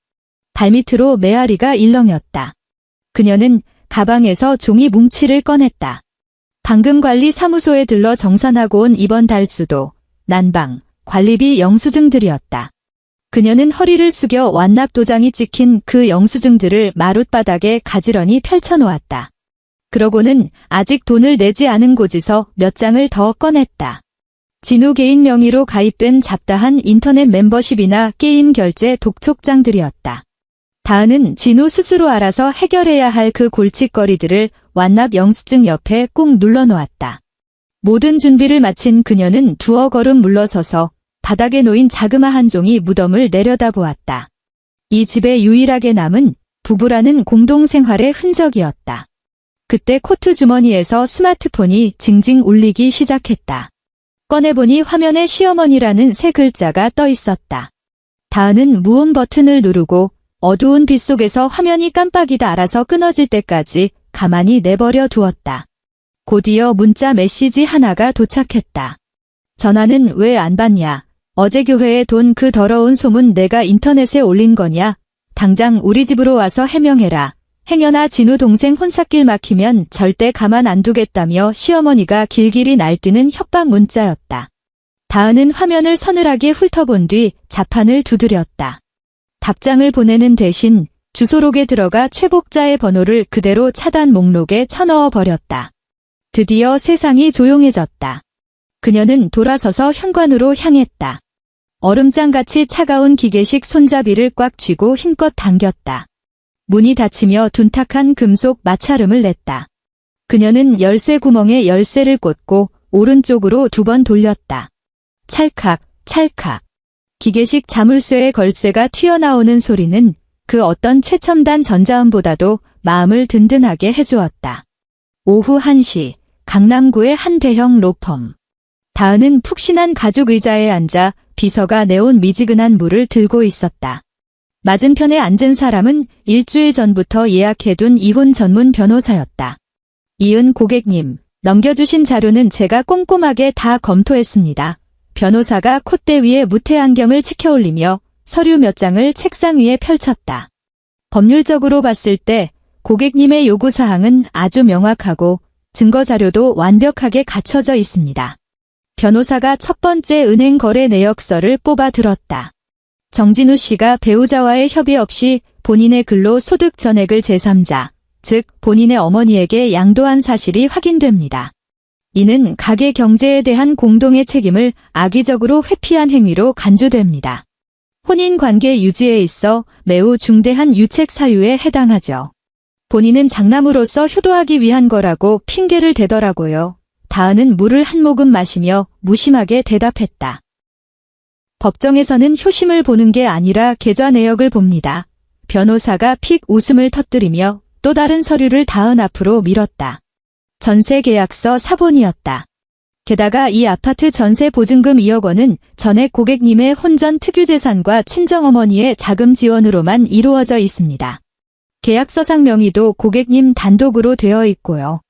발밑으로 메아리가 일렁였다. 그녀는 가방에서 종이 뭉치를 꺼냈다. 방금 관리 사무소에 들러 정산하고 온 이번 달 수도, 난방, 관리비 영수증들이었다. 그녀는 허리를 숙여 완납 도장이 찍힌 그 영수증들을 마룻바닥에 가지런히 펼쳐놓았다. 그러고는 아직 돈을 내지 않은 곳에서 몇 장을 더 꺼냈다. 진우 개인 명의로 가입된 잡다한 인터넷 멤버십이나 게임 결제 독촉장들이었다. 다은은 진우 스스로 알아서 해결해야 할 그 골칫거리들을 완납 영수증 옆에 꾹 눌러놓았다. 모든 준비를 마친 그녀는 두어 걸음 물러서서 바닥에 놓인 자그마한 종이 무덤을 내려다보았다. 이 집에 유일하게 남은 부부라는 공동생활의 흔적이었다. 그때 코트 주머니에서 스마트폰이 징징 울리기 시작했다. 꺼내보니 화면에 시어머니라는 세 글자가 떠 있었다. 다은은 무음 버튼을 누르고 어두운 빛 속에서 화면이 깜빡이다 알아서 끊어질 때까지 가만히 내버려 두었다. 곧이어 문자 메시지 하나가 도착했다. 전화는 왜 안 받냐? 어제 교회에 돈 그 더러운 소문 내가 인터넷에 올린 거냐? 당장 우리 집으로 와서 해명해라. 행여나 진우 동생 혼삿길 막히면 절대 가만 안 두겠다며 시어머니가 길길이 날뛰는 협박 문자였다. 다은은 화면을 서늘하게 훑어본 뒤 자판을 두드렸다. 답장을 보내는 대신 주소록에 들어가 최복자의 번호를 그대로 차단 목록에 쳐넣어 버렸다. 드디어 세상이 조용해졌다. 그녀는 돌아서서 현관으로 향했다. 얼음장같이 차가운 기계식 손잡이를 꽉 쥐고 힘껏 당겼다. 문이 닫히며 둔탁한 금속 마찰음을 냈다. 그녀는 열쇠 구멍에 열쇠를 꽂고 오른쪽으로 2번 돌렸다. 찰칵, 찰칵. 기계식 자물쇠의 걸쇠가 튀어나오는 소리는 그 어떤 최첨단 전자음보다도 마음을 든든하게 해주었다. 오후 1시, 강남구의 한 대형 로펌. 다은은 푹신한 가죽 의자에 앉아 비서가 내온 미지근한 물을 들고 있었다. 맞은편에 앉은 사람은 일주일 전부터 예약해둔 이혼 전문 변호사였다. 이은 고객님, 넘겨주신 자료는 제가 꼼꼼하게 다 검토했습니다. 변호사가 콧대 위에 무태 안경을 치켜올리며 서류 몇 장을 책상 위에 펼쳤다. 법률적으로 봤을 때 고객님의 요구사항은 아주 명확하고 증거 자료도 완벽하게 갖춰져 있습니다. 변호사가 첫 번째 은행 거래 내역서를 뽑아 들었다. 정진우 씨가 배우자와의 협의 없이 본인의 글로 소득 전액을 제3자, 즉 본인의 어머니에게 양도한 사실이 확인됩니다. 이는 가계 경제에 대한 공동의 책임을 악의적으로 회피한 행위로 간주됩니다. 혼인관계 유지에 있어 매우 중대한 유책 사유에 해당하죠. 본인은 장남으로서 효도하기 위한 거라고 핑계를 대더라고요. 다은은 물을 한 모금 마시며 무심하게 대답했다. 법정에서는 효심을 보는 게 아니라 계좌 내역을 봅니다. 변호사가 픽 웃음을 터뜨리며 또 다른 서류를 다은 앞으로 밀었다. 전세 계약서 사본이었다. 게다가 이 아파트 전세 보증금 2억 원은 전액 고객님의 혼전 특유재산과 친정어머니의 자금 지원으로만 이루어져 있습니다. 계약서상 명의도 고객님 단독으로 되어 있고요.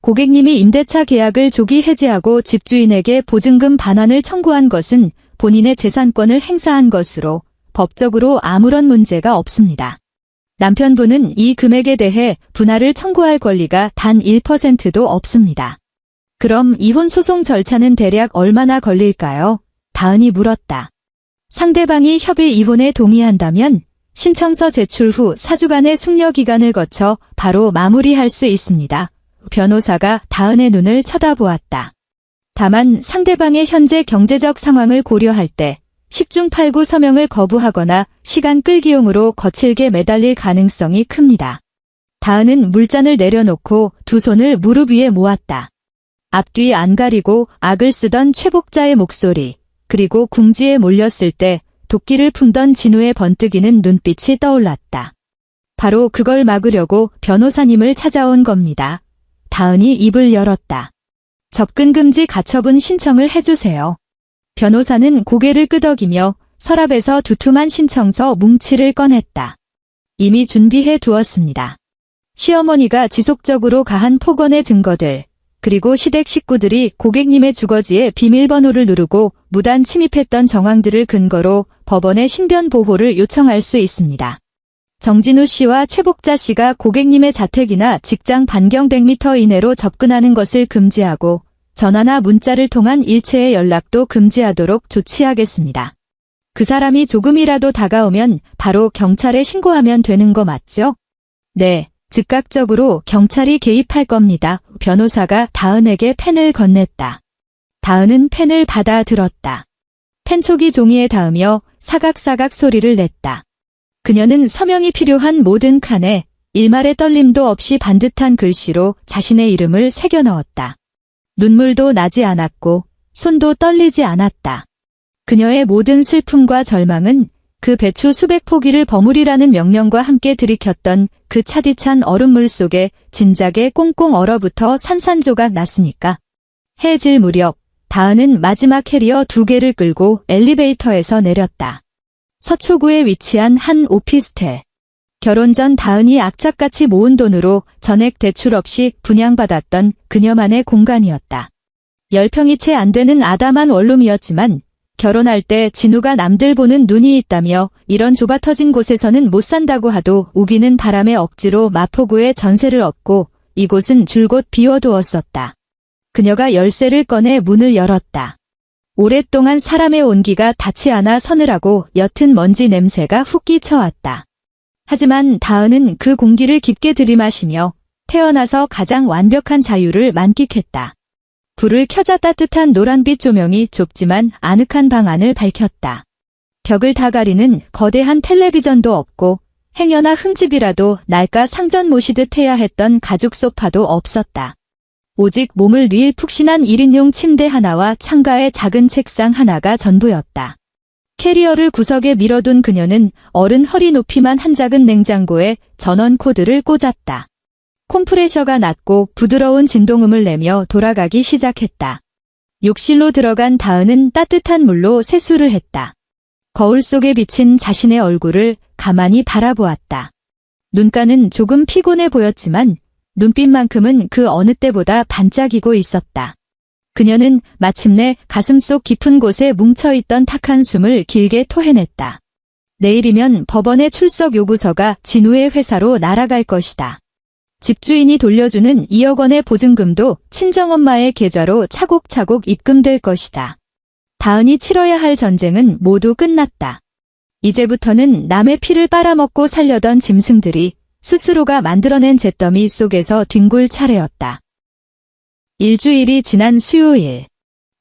고객님이 임대차 계약을 조기 해지하고 집주인에게 보증금 반환을 청구한 것은 본인의 재산권을 행사한 것으로 법적으로 아무런 문제가 없습니다. 남편분은 이 금액에 대해 분할을 청구할 권리가 단 1%도 없습니다. 그럼 이혼 소송 절차는 대략 얼마나 걸릴까요? 다은이 물었다. 상대방이 협의 이혼에 동의한다면 신청서 제출 후 4주간의 숙려 기간을 거쳐 바로 마무리할 수 있습니다. 변호사가 다은의 눈을 쳐다보았다. 다만 상대방의 현재 경제적 상황을 고려할 때 10중 8구 서명을 거부하거나 시간 끌기용으로 거칠게 매달릴 가능성이 큽니다. 다은은 물잔을 내려놓고 두 손을 무릎 위에 모았다. 앞뒤 안 가리고 악을 쓰던 최복자의 목소리, 그리고 궁지에 몰렸을 때 도끼를 품던 진우의 번뜩이는 눈빛이 떠올랐다. 바로 그걸 막으려고 변호사님을 찾아온 겁니다. 다은이 입을 열었다. 접근금지 가처분 신청을 해주세요. 변호사는 고개를 끄덕이며 서랍에서 두툼한 신청서 뭉치를 꺼냈다. 이미 준비해 두었습니다. 시어머니가 지속적으로 가한 폭언의 증거들, 그리고 시댁 식구들이 고객님의 주거지에 비밀번호를 누르고 무단 침입했던 정황들을 근거로 법원에 신변 보호를 요청할 수 있습니다. 정진우 씨와 최복자 씨가 고객님의 자택이나 직장 반경 100m 이내로 접근하는 것을 금지하고 전화나 문자를 통한 일체의 연락도 금지하도록 조치하겠습니다. 그 사람이 조금이라도 다가오면 바로 경찰에 신고하면 되는 거 맞죠? 네, 즉각적으로 경찰이 개입할 겁니다. 변호사가 다은에게 펜을 건넸다. 다은은 펜을 받아 들었다. 펜촉이 종이에 닿으며 사각사각 소리를 냈다. 그녀는 서명이 필요한 모든 칸에 일말의 떨림도 없이 반듯한 글씨로 자신의 이름을 새겨 넣었다. 눈물도 나지 않았고 손도 떨리지 않았다. 그녀의 모든 슬픔과 절망은 그 배추 수백 포기를 버무리라는 명령과 함께 들이켰던 그 차디찬 얼음물 속에 진작에 꽁꽁 얼어붙어 산산조각 났으니까. 해질 무렵 다은은 마지막 캐리어 2개를 끌고 엘리베이터에서 내렸다. 서초구에 위치한 한 오피스텔. 결혼 전 다은이 악착같이 모은 돈으로 전액 대출 없이 분양받았던 그녀만의 공간이었다. 10평이 채 안 되는 아담한 원룸이었지만 결혼할 때 진우가 남들 보는 눈이 있다며 이런 좁아터진 곳에서는 못 산다고 하도 우기는 바람에 억지로 마포구에 전세를 얻고 이곳은 줄곧 비워두었었다. 그녀가 열쇠를 꺼내 문을 열었다. 오랫동안 사람의 온기가 닿지 않아 서늘하고 옅은 먼지 냄새가 훅 끼쳐왔다. 하지만 다은은 그 공기를 깊게 들이마시며 태어나서 가장 완벽한 자유를 만끽했다. 불을 켜자 따뜻한 노란빛 조명이 좁지만 아늑한 방 안을 밝혔다. 벽을 다 가리는 거대한 텔레비전도 없고 행여나 흠집이라도 날까 상전 모시듯 해야 했던 가죽 소파도 없었다. 오직 몸을 뉘일 푹신한 1인용 침대 하나와 창가의 작은 책상 하나가 전부였다. 캐리어를 구석에 밀어둔 그녀는 어른 허리 높이만 한 작은 냉장고에 전원 코드를 꽂았다. 컴프레셔가 낮고 부드러운 진동음을 내며 돌아가기 시작했다. 욕실로 들어간 다은은 따뜻한 물로 세수를 했다. 거울 속에 비친 자신의 얼굴을 가만히 바라보았다. 눈가는 조금 피곤해 보였지만 눈빛만큼은 그 어느 때보다 반짝이고 있었다. 그녀는 마침내 가슴속 깊은 곳에 뭉쳐있던 탁한 숨을 길게 토해냈다. 내일이면 법원에 출석 요구서가 진우의 회사로 날아갈 것이다. 집주인이 돌려주는 2억 원의 보증금도 친정엄마의 계좌로 차곡차곡 입금될 것이다. 다은이 치러야 할 전쟁은 모두 끝났다. 이제부터는 남의 피를 빨아먹고 살려던 짐승들이 스스로가 만들어낸 잿더미 속에서 뒹굴 차례였다. 일주일이 지난 수요일.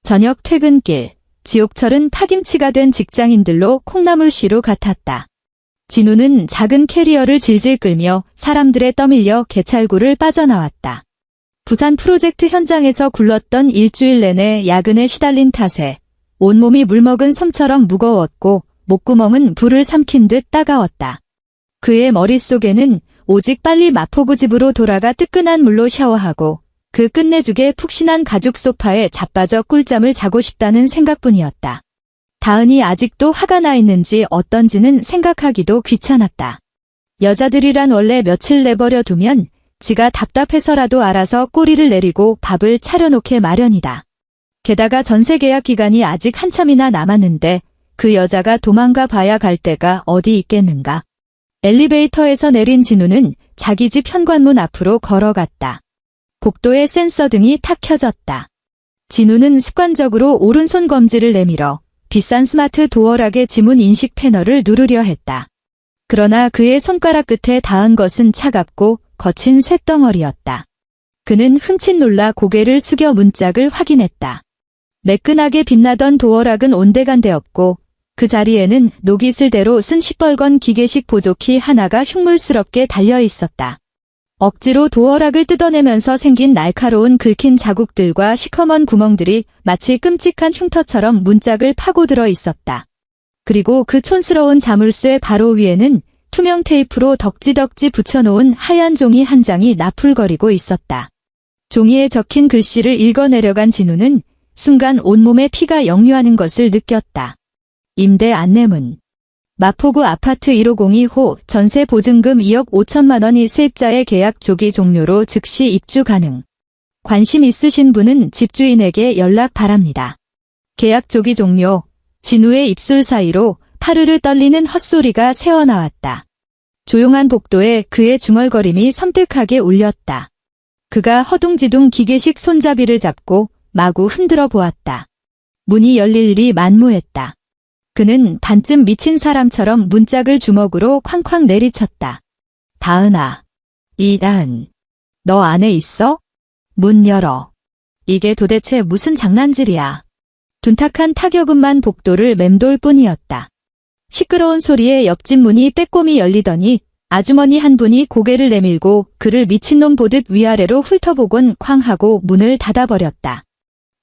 저녁 퇴근길. 지옥철은 파김치가 된 직장인들로 콩나물씨로 같았다. 진우는 작은 캐리어를 질질 끌며 사람들에 떠밀려 개찰구를 빠져나왔다. 부산 프로젝트 현장에서 굴렀던 일주일 내내 야근에 시달린 탓에 온몸이 물먹은 솜처럼 무거웠고 목구멍은 불을 삼킨 듯 따가웠다. 그의 머릿속에는 오직 빨리 마포구 집으로 돌아가 뜨끈한 물로 샤워하고 그 끝내주게 푹신한 가죽 소파에 자빠져 꿀잠을 자고 싶다는 생각뿐이었다. 다은이 아직도 화가 나 있는지 어떤지는 생각하기도 귀찮았다. 여자들이란 원래 며칠 내버려 두면 지가 답답해서라도 알아서 꼬리를 내리고 밥을 차려놓게 마련이다. 게다가 전세 계약 기간이 아직 한참이나 남았는데 그 여자가 도망가 봐야 갈 데가 어디 있겠는가. 엘리베이터에서 내린 진우는 자기 집 현관문 앞으로 걸어갔다. 복도에 센서 등이 탁 켜졌다. 진우는 습관적으로 오른손 검지를 내밀어 비싼 스마트 도어락의 지문 인식 패널을 누르려 했다. 그러나 그의 손가락 끝에 닿은 것은 차갑고 거친 쇳덩어리였다. 그는 흠칫 놀라 고개를 숙여 문짝을 확인했다. 매끈하게 빛나던 도어락은 온데간데 없고 그 자리에는 녹이 슬대로 쓴 시뻘건 기계식 보조키 하나가 흉물스럽게 달려 있었다. 억지로 도어락을 뜯어내면서 생긴 날카로운 긁힌 자국들과 시커먼 구멍들이 마치 끔찍한 흉터처럼 문짝을 파고들어 있었다. 그리고 그 촌스러운 자물쇠 바로 위에는 투명 테이프로 덕지덕지 붙여놓은 하얀 종이 한 장이 나풀거리고 있었다. 종이에 적힌 글씨를 읽어내려간 진우는 순간 온몸에 피가 역류하는 것을 느꼈다. 임대 안내문. 마포구 아파트 1502호 전세 보증금 2억 5천만 원이 세입자의 계약 조기 종료로 즉시 입주 가능. 관심 있으신 분은 집주인에게 연락 바랍니다. 계약 조기 종료. 진우의 입술 사이로 파르르 떨리는 헛소리가 새어나왔다. 조용한 복도에 그의 중얼거림이 섬뜩하게 울렸다. 그가 허둥지둥 기계식 손잡이를 잡고 마구 흔들어 보았다. 문이 열릴 일이 만무했다. 그는 반쯤 미친 사람처럼 문짝을 주먹으로 쾅쾅 내리쳤다. 다은아. 이다은. 너 안에 있어? 문 열어. 이게 도대체 무슨 장난질이야. 둔탁한 타격음만 복도를 맴돌 뿐이었다. 시끄러운 소리에 옆집 문이 빼꼼히 열리더니 아주머니 한 분이 고개를 내밀고 그를 미친놈 보듯 위아래로 훑어보곤 쾅 하고 문을 닫아버렸다.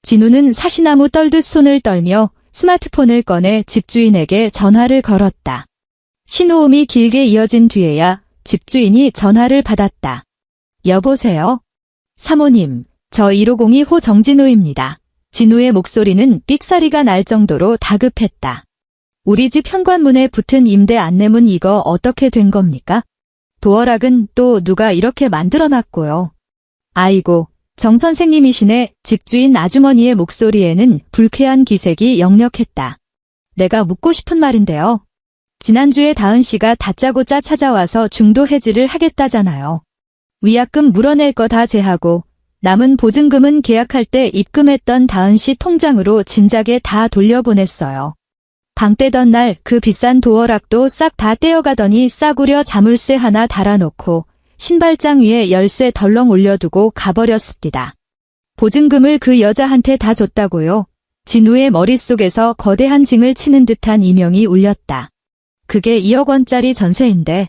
진우는 사시나무 떨듯 손을 떨며 스마트폰을 꺼내 집주인에게 전화를 걸었다. 신호음이 길게 이어진 뒤에야 집주인이 전화를 받았다. 여보세요? 사모님, 저 1502호 정진우입니다. 진우의 목소리는 삑사리가 날 정도로 다급했다. 우리 집 현관문에 붙은 임대 안내문 이거 어떻게 된 겁니까? 도어락은 또 누가 이렇게 만들어놨고요. 아이고, 정 선생님이시네. 집주인 아주머니의 목소리에는 불쾌한 기색이 역력했다. 내가 묻고 싶은 말인데요. 지난주에 다은 씨가 다짜고짜 찾아와서 중도 해지를 하겠다잖아요. 위약금 물어낼 거 다 제하고 남은 보증금은 계약할 때 입금했던 다은 씨 통장으로 진작에 다 돌려보냈어요. 방 빼던 날 그 비싼 도어락도 싹 다 떼어가더니 싸구려 자물쇠 하나 달아놓고 신발장 위에 열쇠 덜렁 올려두고 가버렸습니다. 보증금을 그 여자한테 다 줬다고요? 진우의 머릿속에서 거대한 징을 치는 듯한 이명이 울렸다. 그게 2억 원짜리 전세인데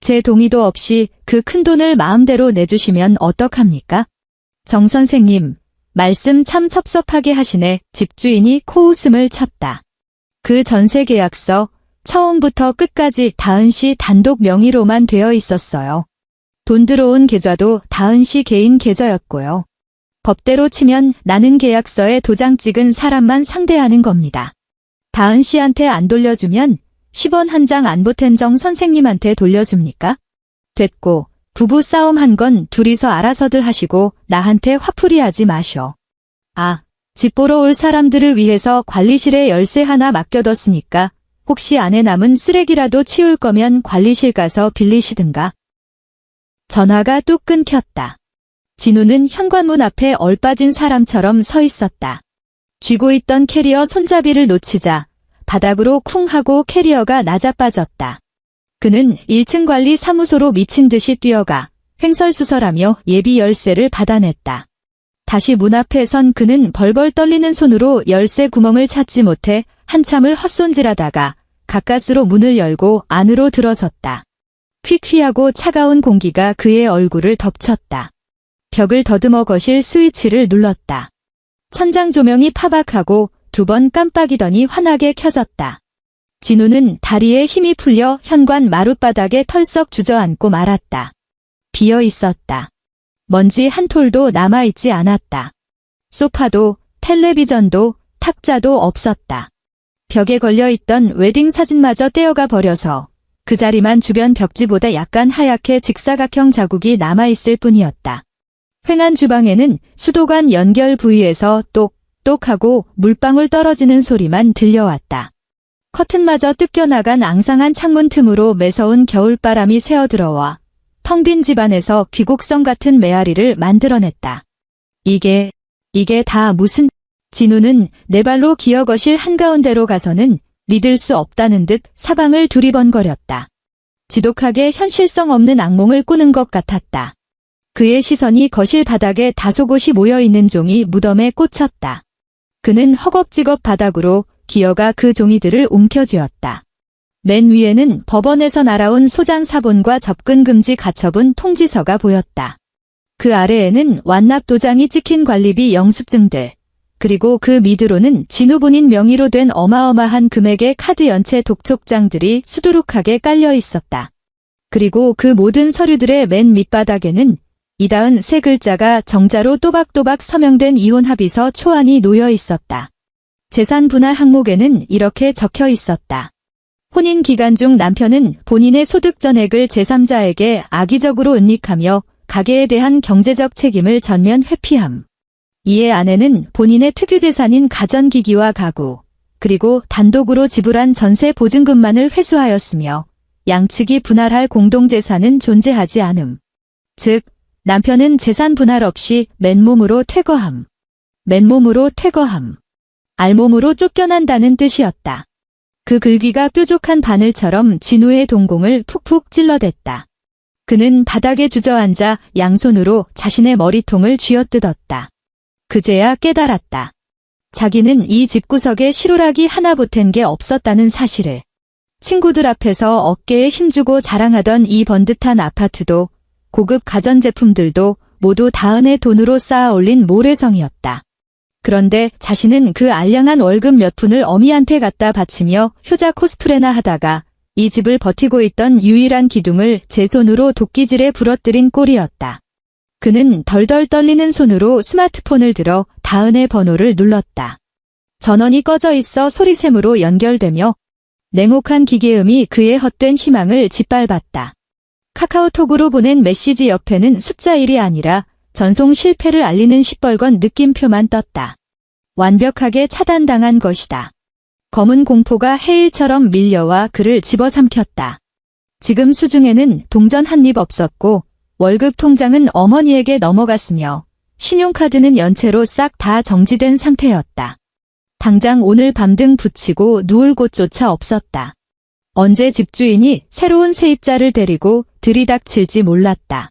제 동의도 없이 그 큰 돈을 마음대로 내주시면 어떡합니까? 정 선생님, 말씀 참 섭섭하게 하시네. 집주인이 코웃음을 쳤다. 그 전세 계약서 처음부터 끝까지 다은 씨 단독 명의로만 되어 있었어요. 돈 들어온 계좌도 다은 씨 개인 계좌였고요. 법대로 치면 나는 계약서에 도장 찍은 사람만 상대하는 겁니다. 다은 씨한테 안 돌려주면 10원 한 장 안 보탠 정 선생님한테 돌려줍니까? 됐고, 부부 싸움 한 건 둘이서 알아서들 하시고 나한테 화풀이 하지 마셔. 아, 집 보러 올 사람들을 위해서 관리실에 열쇠 하나 맡겨뒀으니까 혹시 안에 남은 쓰레기라도 치울 거면 관리실 가서 빌리시든가. 전화가 뚝 끊겼다. 진우는 현관문 앞에 얼빠진 사람처럼 서 있었다. 쥐고 있던 캐리어 손잡이를 놓치자 바닥으로 쿵 하고 캐리어가 나자빠졌다. 그는 1층 관리 사무소로 미친 듯이 뛰어가 횡설수설하며 예비 열쇠를 받아냈다. 다시 문 앞에 선 그는 벌벌 떨리는 손으로 열쇠 구멍을 찾지 못해 한참을 헛손질하다가 가까스로 문을 열고 안으로 들어섰다. 퀴퀴하고 차가운 공기가 그의 얼굴을 덮쳤다. 벽을 더듬어 거실 스위치를 눌렀다. 천장 조명이 파박하고 2번 깜빡이더니 환하게 켜졌다. 진우는 다리에 힘이 풀려 현관 마룻바닥에 털썩 주저앉고 말았다. 비어 있었다. 먼지 한 톨도 남아있지 않았다. 소파도 텔레비전도 탁자도 없었다. 벽에 걸려있던 웨딩 사진마저 떼어가 버려서 그 자리만 주변 벽지보다 약간 하얗게 직사각형 자국이 남아있을 뿐이었다. 휑한 주방에는 수도관 연결 부위에서 똑똑하고 물방울 떨어지는 소리만 들려왔다. 커튼마저 뜯겨나간 앙상한 창문 틈으로 매서운 겨울바람이 새어들어와 텅 빈 집안에서 귀곡성 같은 메아리를 만들어냈다. 이게 다 무슨... 진우는 네 발로 기어 거실 한가운데로 가서는 믿을 수 없다는 듯 사방을 두리번거렸다. 지독하게 현실성 없는 악몽을 꾸는 것 같았다. 그의 시선이 거실 바닥에 다소 곳이 모여있는 종이 무덤에 꽂혔다. 그는 허겁지겁 바닥으로 기어가 그 종이들을 움켜쥐었다. 맨 위에는 법원에서 날아온 소장 사본과 접근 금지 가처분 통지서가 보였다. 그 아래에는 완납 도장이 찍힌 관리비 영수증들, 그리고 그 밑으로는 진우 본인 명의로 된 어마어마한 금액의 카드 연체 독촉장들이 수두룩하게 깔려 있었다. 그리고 그 모든 서류들의 맨 밑바닥에는 이다은 세 글자가 정자로 또박또박 서명된 이혼 합의서 초안이 놓여 있었다. 재산 분할 항목에는 이렇게 적혀 있었다. 혼인 기간 중 남편은 본인의 소득 전액을 제3자에게 악의적으로 은닉하며 가계에 대한 경제적 책임을 전면 회피함. 이에 아내는 본인의 특유재산인 가전기기와 가구, 그리고 단독으로 지불한 전세 보증금만을 회수하였으며 양측이 분할할 공동재산은 존재하지 않음. 즉, 남편은 재산 분할 없이 맨몸으로 퇴거함. 맨몸으로 퇴거함. 알몸으로 쫓겨난다는 뜻이었다. 그 글귀가 뾰족한 바늘처럼 진우의 동공을 푹푹 찔러댔다. 그는 바닥에 주저앉아 양손으로 자신의 머리통을 쥐어뜯었다. 그제야 깨달았다. 자기는 이 집구석에 실오라기 하나 보탠 게 없었다는 사실을. 친구들 앞에서 어깨에 힘주고 자랑하던 이 번듯한 아파트도 고급 가전제품들도 모두 다은의 돈으로 쌓아 올린 모래성이었다. 그런데 자신은 그 알량한 월급 몇 푼을 어미한테 갖다 바치며 효자 코스프레나 하다가 이 집을 버티고 있던 유일한 기둥을 제 손으로 도끼질에 부러뜨린 꼴이었다. 그는 덜덜 떨리는 손으로 스마트폰을 들어 다은의 번호를 눌렀다. 전원이 꺼져 있어 소리샘으로 연결되며 냉혹한 기계음이 그의 헛된 희망을 짓밟았다. 카카오톡으로 보낸 메시지 옆에는 숫자 1이 아니라 전송 실패를 알리는 시뻘건 느낌표만 떴다. 완벽하게 차단당한 것이다. 검은 공포가 해일처럼 밀려와 그를 집어삼켰다. 지금 수중에는 동전 한 입 없었고 월급 통장은 어머니에게 넘어갔으며 신용카드는 연체로 싹 다 정지된 상태였다. 당장 오늘 밤 등 붙이고 누울 곳조차 없었다. 언제 집주인이 새로운 세입자를 데리고 들이닥칠지 몰랐다.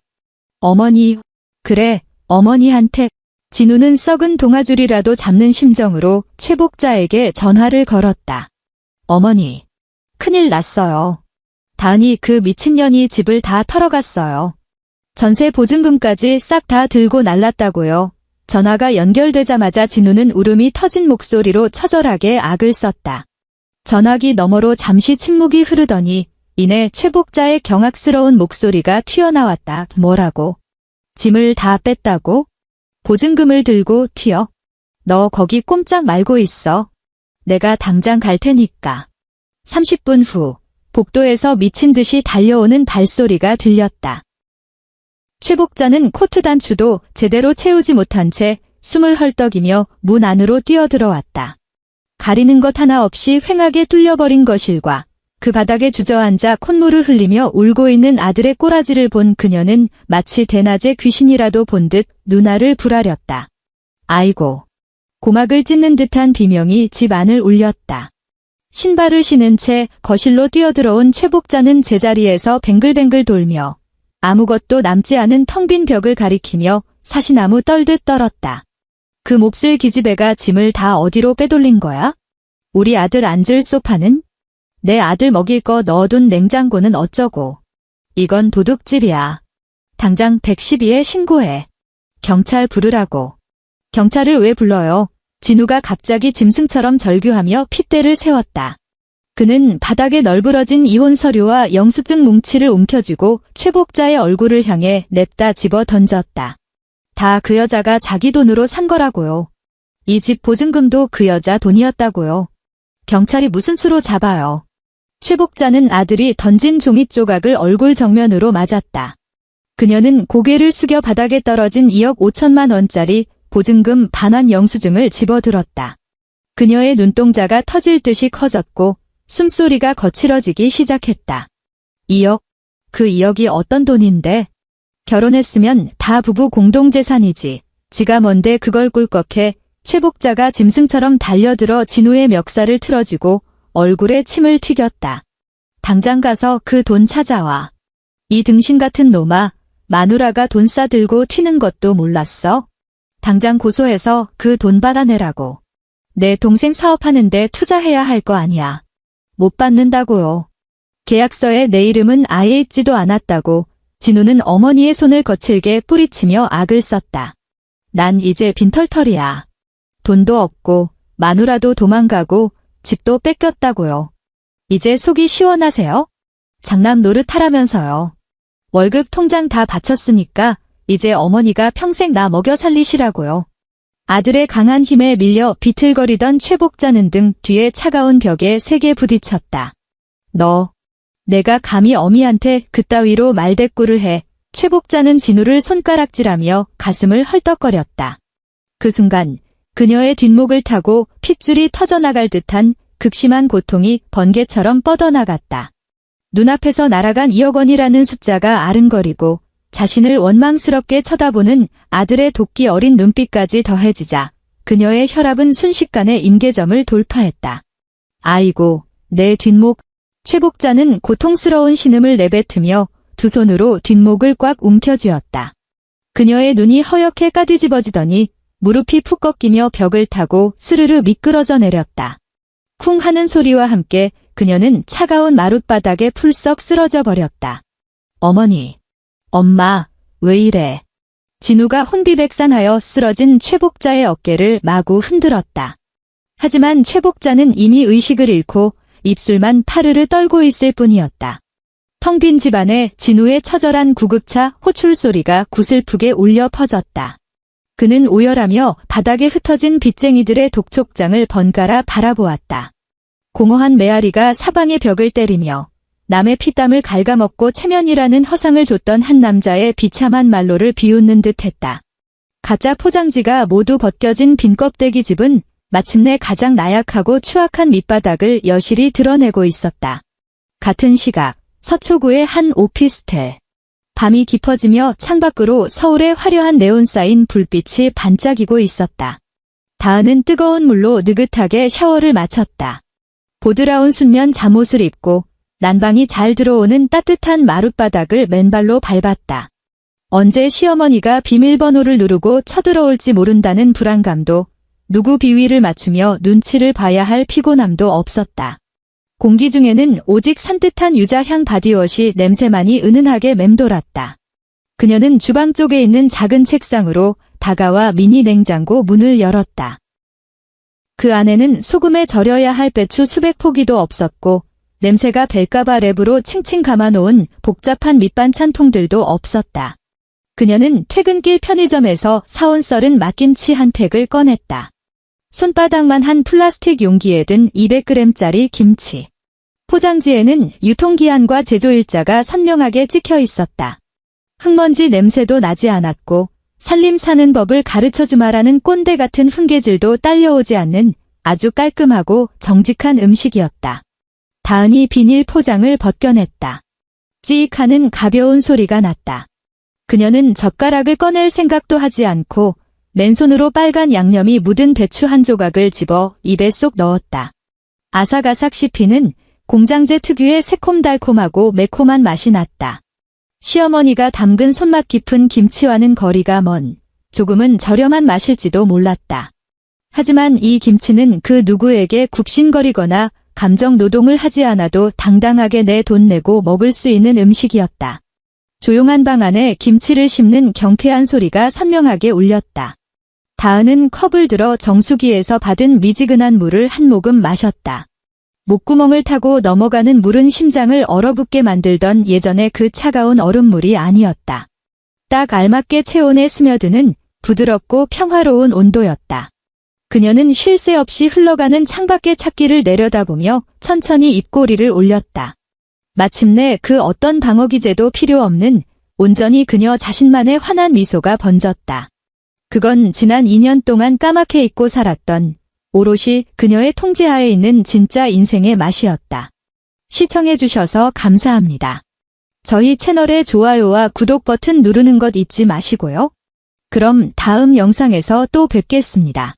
어머니, 그래, 어머니한테. 진우는 썩은 동아줄이라도 잡는 심정으로 최복자에게 전화를 걸었다. 어머니, 큰일 났어요. 다은이 그 미친년이 집을 다 털어갔어요. 전세 보증금까지 싹 다 들고 날랐다고요. 전화가 연결되자마자 진우는 울음이 터진 목소리로 처절하게 악을 썼다. 전화기 너머로 잠시 침묵이 흐르더니 이내 최복자의 경악스러운 목소리가 튀어나왔다. 뭐라고? 짐을 다 뺐다고? 보증금을 들고 튀어? 너 거기 꼼짝 말고 있어. 내가 당장 갈 테니까. 30분 후 복도에서 미친 듯이 달려오는 발소리가 들렸다. 최복자는 코트 단추도 제대로 채우지 못한 채 숨을 헐떡이며 문 안으로 뛰어들어왔다. 가리는 것 하나 없이 휑하게 뚫려버린 거실과 그 바닥에 주저앉아 콧물을 흘리며 울고 있는 아들의 꼬라지를 본 그녀는 마치 대낮에 귀신이라도 본 듯 눈알을 부라렸다. 아이고. 고막을 찢는 듯한 비명이 집 안을 울렸다. 신발을 신은 채 거실로 뛰어들어온 최복자는 제자리에서 뱅글뱅글 돌며 아무것도 남지 않은 텅 빈 벽을 가리키며 사시나무 떨듯 떨었다. 그 몹쓸 기집애가 짐을 다 어디로 빼돌린 거야? 우리 아들 앉을 소파는? 내 아들 먹일 거 넣어둔 냉장고는 어쩌고? 이건 도둑질이야. 당장 112에 신고해. 경찰 부르라고. 경찰을 왜 불러요? 진우가 갑자기 짐승처럼 절규하며 핏대를 세웠다. 그는 바닥에 널브러진 이혼 서류와 영수증 뭉치를 움켜쥐고 최복자의 얼굴을 향해 냅다 집어 던졌다. 다 그 여자가 자기 돈으로 산 거라고요. 이 집 보증금도 그 여자 돈이었다고요. 경찰이 무슨 수로 잡아요. 최복자는 아들이 던진 종이 조각을 얼굴 정면으로 맞았다. 그녀는 고개를 숙여 바닥에 떨어진 2억 5천만 원짜리 보증금 반환 영수증을 집어들었다. 그녀의 눈동자가 터질 듯이 커졌고 숨소리가 거칠어지기 시작했다. 2억? 그 2억이 어떤 돈인데? 결혼했으면 다 부부 공동재산이지. 지가 뭔데 그걸 꿀꺽해. 최복자가 짐승처럼 달려들어 진우의 멱살을 틀어쥐고 얼굴에 침을 튀겼다. 당장 가서 그 돈 찾아와. 이 등신 같은 놈아, 마누라가 돈 싸들고 튀는 것도 몰랐어? 당장 고소해서 그 돈 받아내라고. 내 동생 사업하는데 투자해야 할 거 아니야. 못 받는다고요. 계약서에 내 이름은 아예 있지도 않았다고 진우는 어머니의 손을 거칠게 뿌리치며 악을 썼다. 난 이제 빈털털이야. 돈도 없고 마누라도 도망가고 집도 뺏겼다고요. 이제 속이 시원하세요? 장남 노릇하라면서요. 월급 통장 다 바쳤으니까 이제 어머니가 평생 나 먹여 살리시라고요. 아들의 강한 힘에 밀려 비틀거리던 최복자는 등 뒤에 차가운 벽에 세게 부딪혔다. 너, 내가 감히 어미한테 그따위로 말대꾸를 해. 최복자는 진우를 손가락질하며 가슴을 헐떡거렸다. 그 순간 그녀의 뒷목을 타고 핏줄이 터져나갈 듯한 극심한 고통이 번개처럼 뻗어나갔다. 눈앞에서 날아간 2억 원이라는 숫자가 아른거리고 자신을 원망스럽게 쳐다보는 아들의 도끼 어린 눈빛까지 더해지자 그녀의 혈압은 순식간에 임계점을 돌파했다. 아이고, 내 뒷목. 최복자는 고통스러운 신음을 내뱉으며 두 손으로 뒷목을 꽉 움켜쥐었다. 그녀의 눈이 허옇게 까뒤집어지더니 무릎이 푹 꺾이며 벽을 타고 스르르 미끄러져 내렸다. 쿵 하는 소리와 함께 그녀는 차가운 마룻바닥에 풀썩 쓰러져 버렸다. 어머니, 엄마, 왜 이래? 진우가 혼비백산하여 쓰러진 최복자의 어깨를 마구 흔들었다. 하지만 최복자는 이미 의식을 잃고 입술만 파르르 떨고 있을 뿐이었다. 텅 빈 집안에 진우의 처절한 구급차 호출 소리가 구슬프게 울려 퍼졌다. 그는 오열하며 바닥에 흩어진 빚쟁이들의 독촉장을 번갈아 바라보았다. 공허한 메아리가 사방의 벽을 때리며 남의 피땀을 갉아먹고 체면이라는 허상을 줬던 한 남자의 비참한 말로를 비웃는 듯했다. 가짜 포장지가 모두 벗겨진 빈 껍데기 집은 마침내 가장 나약하고 추악한 밑바닥을 여실히 드러내고 있었다. 같은 시각 서초구의 한 오피스텔. 밤이 깊어지며 창밖으로 서울의 화려한 네온사인 불빛이 반짝이고 있었다. 다은은 뜨거운 물로 느긋하게 샤워를 마쳤다. 보드라운 순면 잠옷을 입고 난방이 잘 들어오는 따뜻한 마룻바닥을 맨발로 밟았다. 언제 시어머니가 비밀번호를 누르고 쳐들어올지 모른다는 불안감도 누구 비위를 맞추며 눈치를 봐야 할 피곤함도 없었다. 공기 중에는 오직 산뜻한 유자향 바디워시 냄새만이 은은하게 맴돌았다. 그녀는 주방 쪽에 있는 작은 책상으로 다가와 미니 냉장고 문을 열었다. 그 안에는 소금에 절여야 할 배추 수백 포기도 없었고 냄새가 벨까봐 랩으로 칭칭 감아놓은 복잡한 밑반찬 통들도 없었다. 그녀는 퇴근길 편의점에서 사온 썰은 막김치 한 팩을 꺼냈다. 손바닥만 한 플라스틱 용기에 든 200g짜리 김치. 포장지에는 유통기한과 제조일자가 선명하게 찍혀 있었다. 흙먼지 냄새도 나지 않았고 살림 사는 법을 가르쳐주마라는 꼰대 같은 훈계질도 딸려오지 않는 아주 깔끔하고 정직한 음식이었다. 다은이 비닐 포장을 벗겨냈다. 찌익 하는 가벼운 소리가 났다. 그녀는 젓가락을 꺼낼 생각도 하지 않고 맨손으로 빨간 양념이 묻은 배추 한 조각을 집어 입에 쏙 넣었다. 아삭아삭 씹히는 공장제 특유의 새콤달콤하고 매콤한 맛이 났다. 시어머니가 담근 손맛 깊은 김치와는 거리가 먼 조금은 저렴한 맛일지도 몰랐다. 하지만 이 김치는 그 누구에게 굽신거리거나 감정 노동을 하지 않아도 당당하게 내 돈 내고 먹을 수 있는 음식이었다. 조용한 방 안에 김치를 씹는 경쾌한 소리가 선명하게 울렸다. 다은은 컵을 들어 정수기에서 받은 미지근한 물을 한 모금 마셨다. 목구멍을 타고 넘어가는 물은 심장을 얼어붙게 만들던 예전의 그 차가운 얼음물이 아니었다. 딱 알맞게 체온에 스며드는 부드럽고 평화로운 온도였다. 그녀는 쉴 새 없이 흘러가는 창밖의 찾기를 내려다보며 천천히 입꼬리를 올렸다. 마침내 그 어떤 방어기제도 필요 없는 온전히 그녀 자신만의 환한 미소가 번졌다. 그건 지난 2년 동안 까맣게 잊고 살았던 오롯이 그녀의 통제하에 있는 진짜 인생의 맛이었다. 시청해주셔서 감사합니다. 저희 채널의 좋아요와 구독 버튼 누르는 것 잊지 마시고요. 그럼 다음 영상에서 또 뵙겠습니다.